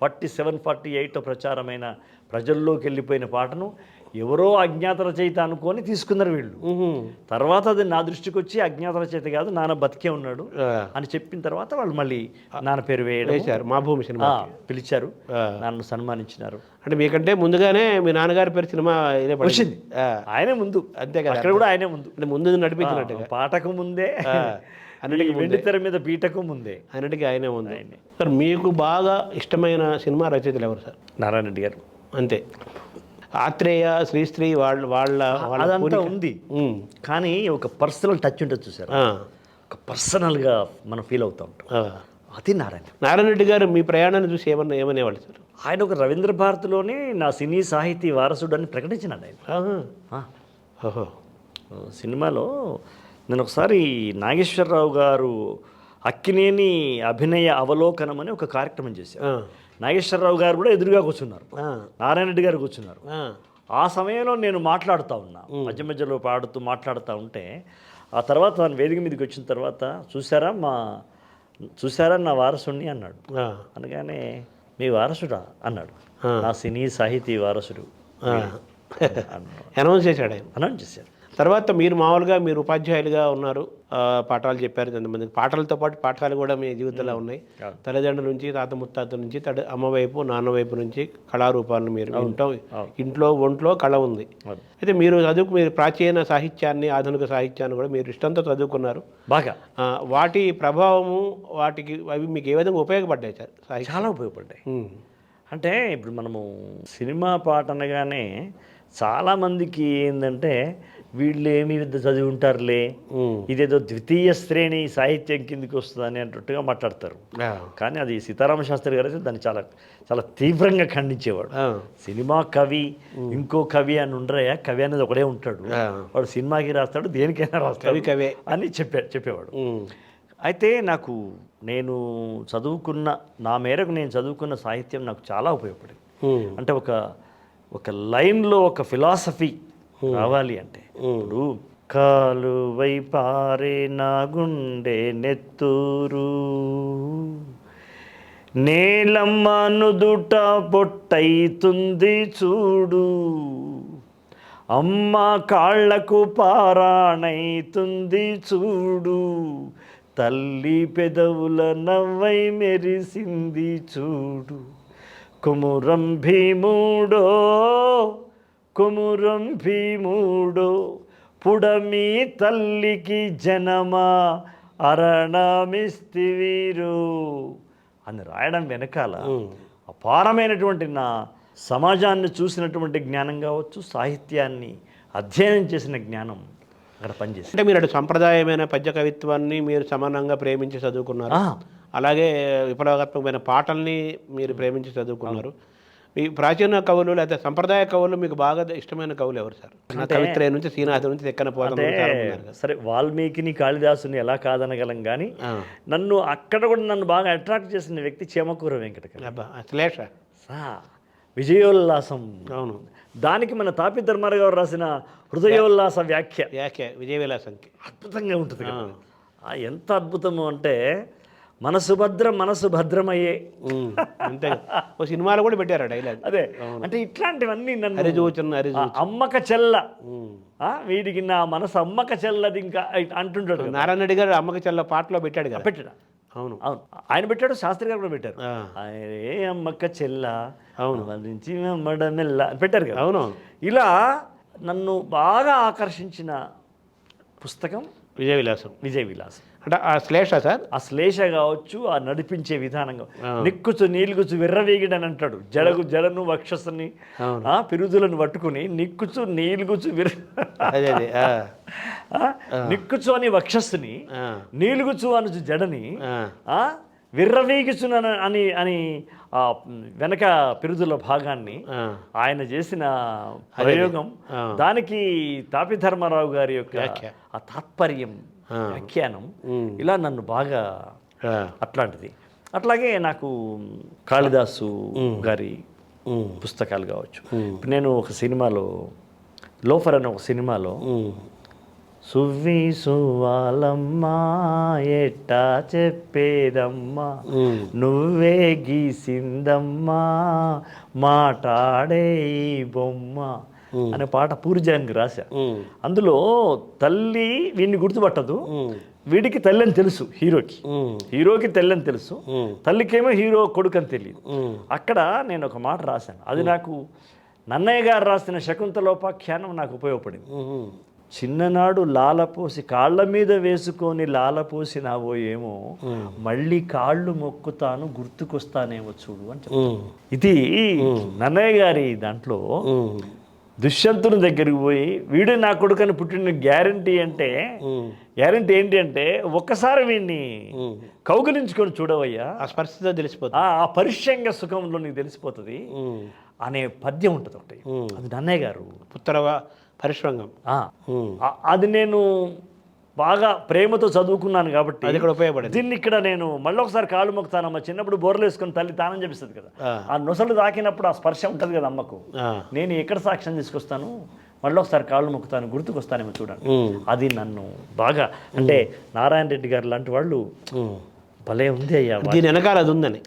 47, 48లో ప్రచారమైన, ప్రజల్లోకి వెళ్ళిపోయిన పాటను ఎవరో అజ్ఞాత రచయిత అనుకొని తీసుకున్నారు వీళ్ళు. తర్వాత అది నా దృష్టికి వచ్చి అజ్ఞాత రచయిత కాదు, నాన్న బతికే ఉన్నాడు అని చెప్పిన తర్వాత వాళ్ళు మళ్ళీ నాన్న పేరు వేశారు. మా భూమి సినిమా పిలిచారు, నన్ను సన్మానించినారు. అంటే మీకంటే ముందుగానే మీ నాన్నగారి పేరు సినిమా వచ్చింది, ఆయనే ముందు. అంతే కదా, అక్కడ కూడా ఆయనే ముందు. అంటే ముందు నడిపించినట్టుగా పాటకు ముందే, అన్నిటికీ వెండి తెర మీద పీటకు ముందే, అన్నిటికీ ఆయనే ఉంది. సార్ మీకు బాగా ఇష్టమైన సినిమా రచయితలు ఎవరు సార్? నారాయణ రెడ్డి గారు అంతే. ఆత్రేయ, శ్రీశ్రీ వాళ్ళ అదంతా ఉంది, కానీ ఒక పర్సనల్ టచ్ ఉంటుంది చూసారు, ఒక పర్సనల్గా మనం ఫీల్ అవుతూ ఉంటాం, అది నారాయణ రెడ్డి గారు. మీ ప్రయాణాన్ని చూసి ఏమనేవాళ్ళు సార్? ఆయన ఒక రవీంద్ర భారతిలోనే నా సినీ సాహితీ వారసుడు అని ప్రకటించినాడు ఆయన. సినిమాలో నేను ఒకసారి నాగేశ్వరరావు గారు అక్కినేని అభినయ అవలోకనం అని ఒక కార్యక్రమం చేశారు. నాగేశ్వరరావు గారు కూడా ఎదురుగా కూర్చున్నారు, నారాయణ రెడ్డి గారు కూర్చున్నారు. ఆ సమయంలో నేను మాట్లాడుతూ ఉన్నా, మధ్య మధ్యలో మాట్లాడుతూ ఉంటే, ఆ తర్వాత తను వేదిక మీదకి వచ్చిన తర్వాత చూసారా నా వారసుడిని అన్నాడు. అనగానే మీ వారసుడా అన్నాడు. నా సినీ సాహితీ వారసుడు అనౌన్స్ చేశారు. తర్వాత మీరు మామూలుగా మీరు ఉపాధ్యాయులుగా ఉన్నారు, పాఠాలు చెప్పారు కొంతమందికి. పాటలతో పాటు పాఠాలు కూడా మీ జీవితంలో ఉన్నాయి. తల్లిదండ్రుల నుంచి, తాత ముత్తాత నుంచి, అమ్మ వైపు, నాన్న వైపు నుంచి కళారూపాలను మీరు ఇంట్లో ఒంట్లో కళ ఉంది. అయితే మీరు ప్రాచీన సాహిత్యాన్ని, ఆధునిక సాహిత్యాన్ని కూడా మీరు ఇష్టంతో చదువుకున్నారు బాగా. వాటి ప్రభావము, అవి మీకు ఏ విధంగా ఉపయోగపడ్డాయి సార్? చాలా ఉపయోగపడ్డాయి. అంటే ఇప్పుడు మనము సినిమా పాట అనగానే చాలామందికి ఏంటంటే వీళ్ళు ఏమి విద్య చదివి ఉంటారులే, ఇదేదో ద్వితీయ శ్రేణి సాహిత్యం కిందకి వస్తుంది అనేటట్టుగా మాట్లాడతారు. కానీ అది సీతారామ శాస్త్రి గారు అయితే దాన్ని చాలా చాలా తీవ్రంగా ఖండించేవాడు. సినిమా కవి, ఇంకో కవి అని ఉండరయ్యా, కవి అనేది ఒకడే ఉంటాడు, వాడు సినిమాకి రాస్తాడు, దేనికైనా రాస్తాడు కవి అని చెప్పేవాడు. అయితే నేను చదువుకున్న, నా మేరకు నేను చదువుకున్న సాహిత్యం నాకు చాలా ఉపయోగపడింది. అంటే ఒక లైన్లో ఒక ఫిలాసఫీ రావాలి అంటే, ఇప్పుడు కాలువై పారే నా గుండె నెత్తూరు, నేలమ్మ నుదుట పొట్టయితుంది చూడు, అమ్మ కాళ్లకు పారాణైతుంది చూడు, తల్లి పెదవుల నవ్వై మెరిసింది చూడు, కుమురం భీముడో కుమురం భీముడో, పుడమి తల్లికి జనమా అరణమిస్తివీరు అని రాయడం వెనకాల అపారమైనటువంటి నా సమాజాన్ని చూసినటువంటి జ్ఞానం కావచ్చు, సాహిత్యాన్ని అధ్యయనం చేసిన జ్ఞానం అక్కడ పనిచేసి. అంటే మీరు అటు సంప్రదాయమైన పద్య కవిత్వాన్ని మీరు సమానంగా ప్రేమించి చదువుకున్నారు, అలాగే విప్లవాత్మకమైన పాటల్ని మీరు ప్రేమించి చదువుకున్నారు. మీ ప్రాచీన కవులు లేదా సంప్రదాయ కవులు మీకు బాగా ఇష్టమైన కవులు ఎవరు సార్? కవిత్రయ నుంచి శ్రీనాథు నుంచి ఎక్కన పోతాం. సరే, వాల్మీకిని కాళిదాసుని ఎలా కాదనగలం కానీ నన్ను అక్కడ కూడా నన్ను బాగా అట్రాక్ట్ చేసిన వ్యక్తి చేమకూర వెంకట శ్లేష, విజయోల్లాసం. అవును, దానికి మన తాపి ధర్మారావు గారు రాసిన హృదయోల్లాస వ్యాఖ్య విజయ విలాసంకి అద్భుతంగా ఉంటుంది కదా. ఎంత అద్భుతము అంటే మనసు భద్రమయ్యే అంతే. ఓ సినిమాలో కూడా పెట్టారు డైలాగ్. అదే, అంటే ఇట్లాంటివన్నీ నన్ను అమ్మక చెల్ల, వీడికి నా మనసు అమ్మక చెల్లది ఇంకా అంటుంటాడు. నారాయణ రెడ్డి గారు అమ్మక చెల్ల పాటలో పెట్టాడు కదా. పెట్టాడు, అవును అవును, ఆయన పెట్టాడు, శాస్త్రి గారు కూడా పెట్టారు. ఏ అమ్మక్క చెల్ల అవును నుంచి మెల్ల పెట్టారు కదా. అవును, ఇలా నన్ను బాగా ఆకర్షించిన పుస్తకం విజయ విలాసం. అంటే ఆ శ్లేష సార్, ఆ శ్లేష కావచ్చు, ఆ నడిపించే విధానంగా నిక్కుచు నీలుగుచు విర్రవీగిడని అంటాడు. జడను వక్షస్సుని పిరుదులను పట్టుకుని నిక్కుచు నీలుగుచు నిక్కుచు అని వక్షస్సుని, నీలుగుచు అనుచు జడని, విర్రవీగుచు అని అని ఆ వెనక పిరుదుల భాగాన్ని ఆయన చేసిన ప్రయోగం, దానికి తాపి ధర్మారావు గారి యొక్క ఆ తాత్పర్యం, వ్యాఖ్యానం, ఇలా నన్ను బాగా అట్లాంటిది. అట్లాగే నాకు కాళిదాసు గారి పుస్తకాలు కావచ్చు. నేను ఒక సినిమాలో, లోఫర్ అనే ఒక సినిమాలో, సువ్వి సువ్వాలమ్మా ఎట్టా చెప్పేదమ్మా, నువ్వే గీసిందమ్మా మాటాడే ఈ బొమ్మ అనే పాట పూర్జానికి రాశా. అందులో తల్లి వీడిని గుర్తుపట్టదు, వీడికి తల్లి అని తెలుసు, హీరోకి తల్లి అని తెలుసు, తల్లికేమో హీరో కొడుకు అని తెలియదు. అక్కడ నేను ఒక మాట రాశాను, అది నాకు నన్నయ్య గారు రాసిన శకుంతలోపాఖ్యానం నాకు ఉపయోగపడింది. చిన్ననాడు లాలపోసి కాళ్ళ మీద వేసుకొని లాలపోసినావో ఏమో, మళ్ళీ కాళ్ళు మొక్కుతాను గుర్తుకొస్తానేమో చూడు అని చెప్తాను. ఇది నన్నయ్య గారి దాంట్లో దుష్యంతుని దగ్గరికి పోయి వీడు నా కొడుకని పుట్టిన గ్యారంటీ ఏంటి అంటే ఒక్కసారి వీడిని కౌగిలించుకొని చూడవయ్యా, ఆ స్పర్శతో తెలిసిపోతుంది, ఆ పరిశ్యంగ సుఖంలో నీకు తెలిసిపోతుంది అనే పద్యం ఉంటుంది ఒకటి. అది నన్నయ్య గారు పుత్ర పరిశ్రంగం. అది నేను బాగా ప్రేమతో చదువుకున్నాను కాబట్టి అది కూడా ఉపయోగపడింది. దీన్ని ఇక్కడ నేను మళ్ళీ ఒకసారి కాళ్ళు మొక్కుతానమ్మా. చిన్నప్పుడు బోర్లు వేసుకొని తల్లి తానం చేపిస్తుంది కదా, ఆ నొసలు తాకినప్పుడు ఆ స్పర్శ ఉంటుంది కదా అమ్మకు, నేను ఎక్కడ సాక్ష్యం తీసుకొస్తాను, మళ్ళీ ఒకసారి కాళ్ళు మొక్కుతాను గుర్తుకొస్తానేమో చూడండి. అది నన్ను బాగా, అంటే నారాయణ రెడ్డి గారు లాంటి వాళ్ళు భలే ఉంది అయ్యా, దీని వెనకాల అది ఉందని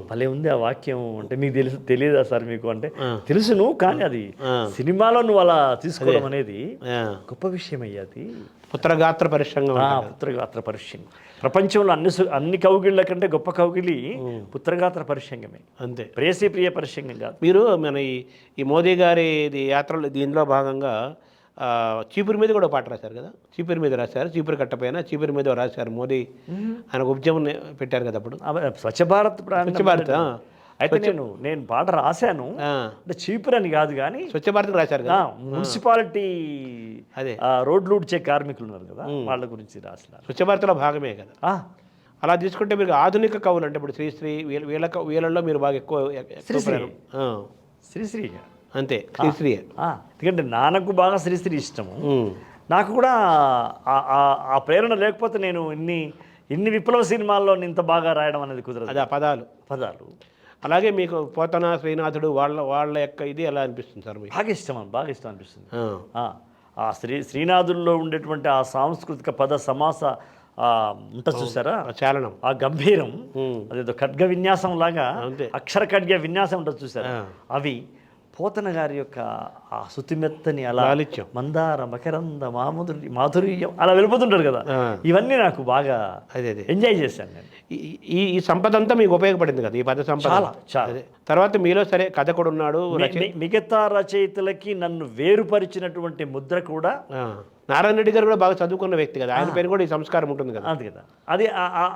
భలే ఉంది ఆ వాక్యం. అంటే మీకు తెలియదా సార్ మీకు అంటే తెలుసును, కానీ అది సినిమాలో నువ్వు అలా తీసుకోవడం అనేది గొప్ప విషయం అయ్యా. అది పుత్రగాత్ర పరిశ్రమ. పుత్రగాత్ర పరిశ్రమ ప్రపంచంలో అన్ని కౌగిళ్ళ కంటే గొప్ప కౌగిలి పుత్రగాత్ర పరిశ్రమే, అంతే, ప్రేయసీ ప్రియ పరిశ్రమం కాదు. మీరు మన ఈ మోదీ గారి యాత్రలు దీనిలో భాగంగా చీపురి మీద కూడా పాట రాశారు కదా, చీపురి మీద రాశారు, చీపురి కట్టపైన చీపురి మీద రాశారు. మోదీ ఆయన ఉద్యమం పెట్టారు కదా అప్పుడు, స్వచ్ఛ భారత్. అయితే నేను పాట రాశాను, అంటే చీపురు అని కాదు కానీ స్వచ్ఛ భారత్ రాశారు కదా, మున్సిపాలిటీ అదే రోడ్లు ఊడ్చే కార్మికులు ఉన్నారు కదా, వాళ్ళ గురించి రాసిన స్వచ్ఛ భారత్లో భాగమే కదా. అలా తీసుకుంటే మీరు ఆధునిక కవులు అంటే ఇప్పుడు శ్రీశ్రీ వీళ్ళల్లో మీరు బాగా ఎక్కువ శ్రీశ్రీ అంతే, శ్రీశ్రీ. ఎందుకంటే నాన్నకు బాగా శ్రీశ్రీ ఇష్టము, నాకు కూడా ఆ ప్రేరణ లేకపోతే నేను ఇన్ని విప్లవ సినిమాల్లో ఇంత బాగా రాయడం అనేది కుదరదు. అది ఆ పదాలు. అలాగే మీకు పోతన శ్రీనాథుడు వాళ్ళ యొక్క ఇది ఎలా అనిపిస్తుంది సార్ మీకు? బాగా ఇష్టం అనిపిస్తుంది. ఆ శ్రీనాథుల్లో ఉండేటువంటి ఆ సాంస్కృతిక పద సమాస ఉంటుంది చూసారా చాలనం, ఆ గంభీరం, అదేదో ఖడ్గ విన్యాసం లాగా అక్షర ఖడ్గ విన్యాసం ఉంటుంది చూసారా, అవి పోతన గారి యొక్క ఆ శుతిమెత్తని అలా మందార మకరంద మాధుర్యం అలా వెళ్ళిపోతుంటారు కదా, ఇవన్నీ నాకు బాగా ఎంజాయ్ చేశాను నేను. ఈ సంపద అంతా మీకు ఉపయోగపడింది కదా, ఈ పద సంపద చాలా. తర్వాత మీలో సరే కథ కూడా ఉన్నాడు, మిగతా రచయితలకి నన్ను వేరుపరిచినటువంటి ముద్ర కూడా నారాయణ రెడ్డి గారు కూడా బాగా చదువుకున్న వ్యక్తి కదా, ఆయన పేరు కూడా ఈ సంస్కారం ఉంటుంది కదా. అది కదా, అది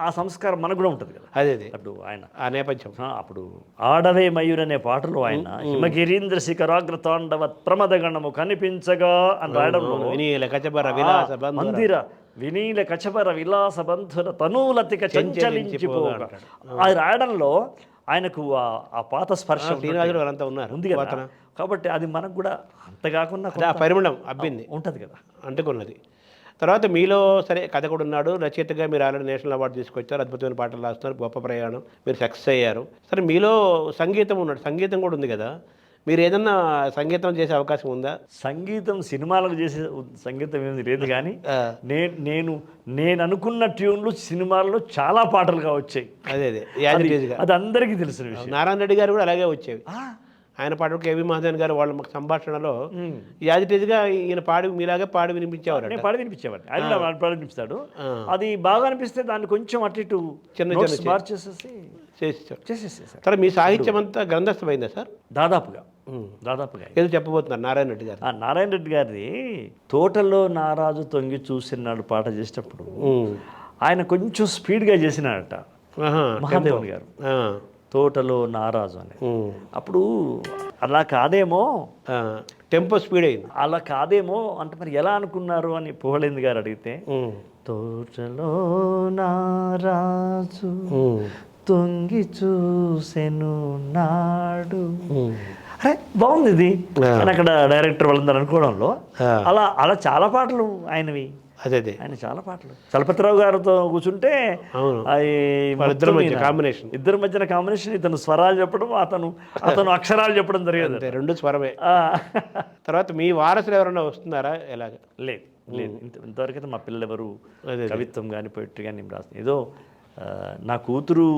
ఆ సంస్కారం మనకు కూడా ఉంటుంది కదా. అదే అప్పుడు ఆయన ఆ నేపథ్యం, అప్పుడు ఆడవే మయూర్ అనే పాటలో ఆయన హిమగిరీంద్ర శిఖరాగ్ర తాండవ ప్రమదగణము కనిపించగా అని రాయడంలో మందిర వినీల కచబర విలాస బంధుర తనూలతిక చంచలించిపోగా అది రాయడంలో ఆయనకు ఆ పాత స్పర్శ అంతా ఉన్నారు ఉంది కదా. కాబట్టి అది మనకు కూడా అంత కాకుండా పరిమళం అబ్బింది ఉంటుంది కదా, అంటుకున్నది. తర్వాత మీలో సరే కథ కూడా ఉన్నాడు, రచయితగా మీరు ఆల్రెడీ నేషనల్ అవార్డు తీసుకొచ్చారు, అద్భుతమైన పాటలు రాస్తున్నారు, గొప్ప ప్రయాణం, మీరు సక్సెస్ అయ్యారు. సరే మీలో సంగీతం ఉన్నాడు, సంగీతం కూడా ఉంది కదా, మీరు ఏదన్నా సంగీతం చేసే అవకాశం ఉందా? సంగీతం సినిమాలకు చేసే సంగీతం ఏమి లేదు, కానీ నేను అనుకున్న ట్యూన్లు సినిమాల్లో చాలా పాటలుగా వచ్చాయి. అది అందరికీ తెలిసిన విషయం. నారాయణ రెడ్డి గారు కూడా అలాగే వచ్చేవి. ఆయన పాట కేవి మహాదేవన్ గారు వాళ్ళ సంభాషణలో యాజిటేజ్గా ఈయన పాడి మీలాగే పాడి వినిపించేవారు. పాడి వినిపించేవారు, ఆయన పాడి వినిపిస్తాడు. అది బాగా అనిపిస్తే దాన్ని కొంచెం అటు ఇటు చిన్న మార్చేసేసి చేసేసారు. సరే మీ సాహిత్యం అంతా గ్రంథస్థమైందా సార్? దాదాపుగా ఏదో చెప్పబోతున్నారు నారాయణ రెడ్డి గారు. నారాయణ రెడ్డి గారిది తోటలో నారాజు తొంగి చూసినాడు పాట చేసేటప్పుడు ఆయన కొంచెం స్పీడ్గా చేసినాడట మహాదేవన్ గారు, తోటలో నారాజు అని. అప్పుడు అలా కాదేమో, టెంపో స్పీడ్ అయింది, అలా కాదేమో అంటే మరి ఎలా అనుకున్నారు అని పుహళేంద్ర గారు అడిగితే, తోటలో నారాజు తొంగి చూసెను నాడు, అరే బాగుంది ఇది అని అక్కడ డైరెక్టర్ వాళ్ళందరూ అనుకోవడంలో అలా చాలా పాటలు ఆయనవి. అదే ఆయన చాలా పాటలు చలపతిరావు గారితో కూర్చుంటే ఇద్దరి మధ్యన కాంబినేషన్, ఇతను స్వరాలు చెప్పడం, అతను అక్షరాలు చెప్పడం జరిగేది, రెండు స్వరమే. తర్వాత మీ వారసులు ఎవరన్నా వస్తున్నారా? ఎలాగ? లేదు ఇంతవరకు అయితే మా పిల్లలు ఎవరు కవిత్వం కానీ పోయిట్రీ కానీ రాస్తుంది. ఏదో నా కూతురు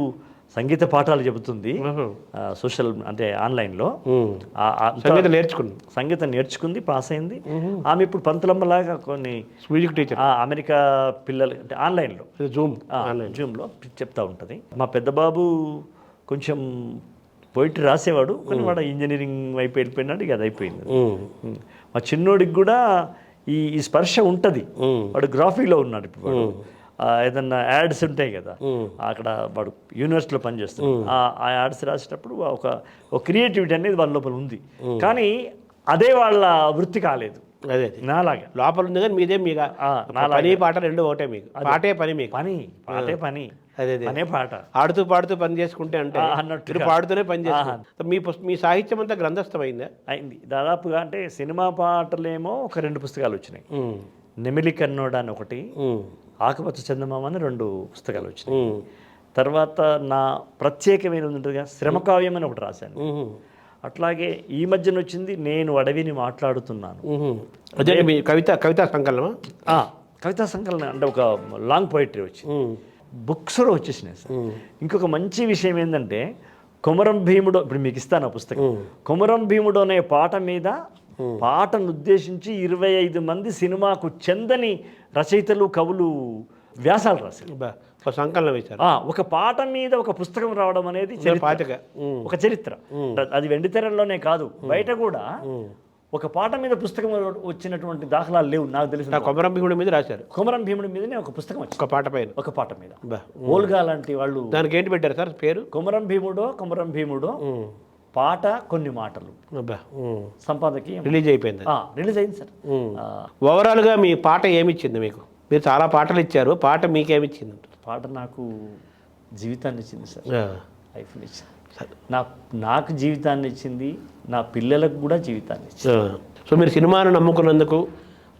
సంగీత పాఠాలు చెబుతుంది సోషల్ అంటే ఆన్లైన్లో, సంగీతం నేర్చుకుంది, పాస్ అయింది. ఆమె ఇప్పుడు పంతులమ్మలాగా కొన్ని మ్యూజిక్ టీచర్ అమెరికా పిల్లలు అంటే ఆన్లైన్లో జూమ్లో చెప్తా ఉంటుంది. మా పెద్ద బాబు కొంచెం పోయిటరీ రాసేవాడు, కానీ వాడు ఇంజనీరింగ్ వైపు వెళ్ళిపోయినాడు, ఇక అది అయిపోయింది. మా చిన్నోడికి కూడా ఈ స్పర్శ ఉంటుంది, వాడు గ్రాఫీలో ఉన్నాడు ఇప్పుడు. ఏదన్నా యాడ్స్ ఉంటాయి కదా, అక్కడ వాడు యూనివర్సిటీలో పనిచేస్తాడు, ఆ యాడ్స్ రాసేటప్పుడు ఒక క్రియేటివిటీ అనేది వాళ్ళ లోపల ఉంది, కానీ అదే వాళ్ళ వృత్తి కాలేదు. అదే నాలాగా లోపల ఉంది, కానీ మీదే మీకు పని పాట రెండు ఒకటే, మీకు పాటే పని, మీకు పాటే పని, అదే పాట. ఆడుతూ పాడుతూ పని చేసుకుంటే అంటే అన్నట్టు పాడుతూనే పని చేసుకుంటారు. మీ సాహిత్యం అంతా గ్రంథస్థమైందా? అయింది దాదాపుగా. అంటే సినిమా పాటలేమో ఒక 2 పుస్తకాలు వచ్చినాయి, నెమిలి కన్నోడ అని ఒకటి, ఆకుపచ్చ చందమామ అని 2 పుస్తకాలు వచ్చినాయి. తర్వాత నా ప్రత్యేకమైన ఉంటుందిగా శ్రమకావ్యం అని ఒకటి రాశాను. అట్లాగే ఈ మధ్యన వచ్చింది నేను అడవిని మాట్లాడుతున్నాను, అదే మీ కవితా సంకలనం. కవితా సంకలనం అంటే ఒక లాంగ్ పోయిటరీ వచ్చింది, బుక్స్ కూడా వచ్చేసినాయి సార్. ఇంకొక మంచి విషయం ఏంటంటే కొమరం భీముడు, ఇప్పుడు మీకు ఇస్తాను ఆ పుస్తకం, కొమరం భీముడు అనే పాట మీద పాటను ఉద్దేశించి 25 మంది సినిమాకు చెందని రచయితలు కవులు వ్యాసాలు రాశారు, సంకలనం వేశారు. ఒక పాట మీద ఒక పుస్తకం రావడం అనేది ఒక చరిత్ర. అది వెండితెరలోనే కాదు, బయట కూడా ఒక పాట మీద పుస్తకం వచ్చినటువంటి దాఖలాలు లేవు నాకు తెలిసి. కొమరం భీముడి మీద రాశారు, కొమరం భీముడి మీదనే ఒక పుస్తకం వచ్చింది, ఒక పాట మీద. ఓల్గా లాంటి వాళ్ళు దానికి ఏంటి పెట్టారు సార్ పేరు? కొమరం భీముడో పాట కొన్ని మాటలు, సంపాదకి రిలీజ్ అయిపోయింది. రిలీజ్ అయింది సార్. ఓవరాల్గా మీ పాట ఏమిచ్చింది మీకు? మీరు చాలా పాటలు ఇచ్చారు, పాట మీకేమిచ్చింది? పాట నాకు జీవితాన్ని ఇచ్చింది సార్, లైఫ్ని ఇచ్చింది. నాకు జీవితాన్ని ఇచ్చింది, నా పిల్లలకు కూడా జీవితాన్ని ఇచ్చింది. సో మీరు సినిమాను నమ్ముకున్నందుకు,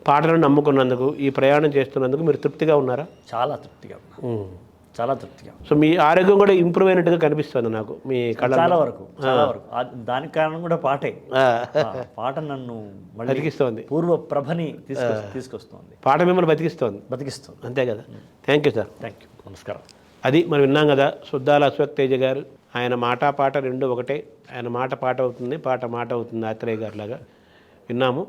పాటలను నమ్ముకున్నందుకు, ఈ ప్రయాణం చేస్తున్నందుకు మీరు తృప్తిగా ఉన్నారా? చాలా తృప్తిగా ఉన్నా, చాలా తృప్తిగా. సో మీ ఆరోగ్యం కూడా ఇంప్రూవ్ అయినట్టుగా కనిపిస్తుంది నాకు మీ కళ్ళ. చాలా వరకు దానికి కారణం కూడా పాటే. పాట నన్ను మళ్ళీ బతికిస్తోంది, పూర్వ ప్రభని తీసుకొస్తుంది. పాట మిమ్మల్ని బతికిస్తోంది. అంతే కదా. Thank you sir. Thank you. నమస్కారం. అది మనం విన్నాం కదా, సుద్దాల అశ్వక్ తేజ గారు. ఆయన మాట పాట రెండు ఒకటే. ఆయన మాట పాట అవుతుంది, పాట మాట అవుతుంది. ఆత్రేయ గారి లాగా విన్నాము.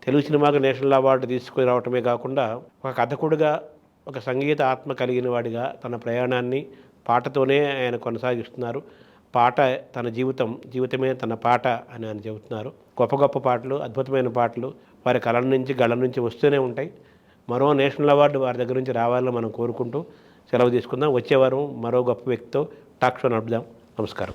తెలుగు సినిమాకు నేషనల్ అవార్డు తీసుకుని రావటమే కాకుండా ఒక కథకుడిగా, ఒక సంగీత ఆత్మ కలిగిన వాడిగా తన ప్రయాణాన్ని పాటతోనే ఆయన కొనసాగిస్తున్నారు. పాట తన జీవితమే తన పాట అని ఆయన చెబుతున్నారు. గొప్ప గొప్ప పాటలు, అద్భుతమైన పాటలు వారి కళ నుంచి గళ నుంచి వస్తూనే ఉంటాయి. మరో నేషనల్ అవార్డు వారి దగ్గర నుంచి రావాలని మనం కోరుకుంటూ సెలవు తీసుకుందాం. వచ్చే వారం మరో గొప్ప వ్యక్తితో టాక్ షో నడుపుదాం. నమస్కారం.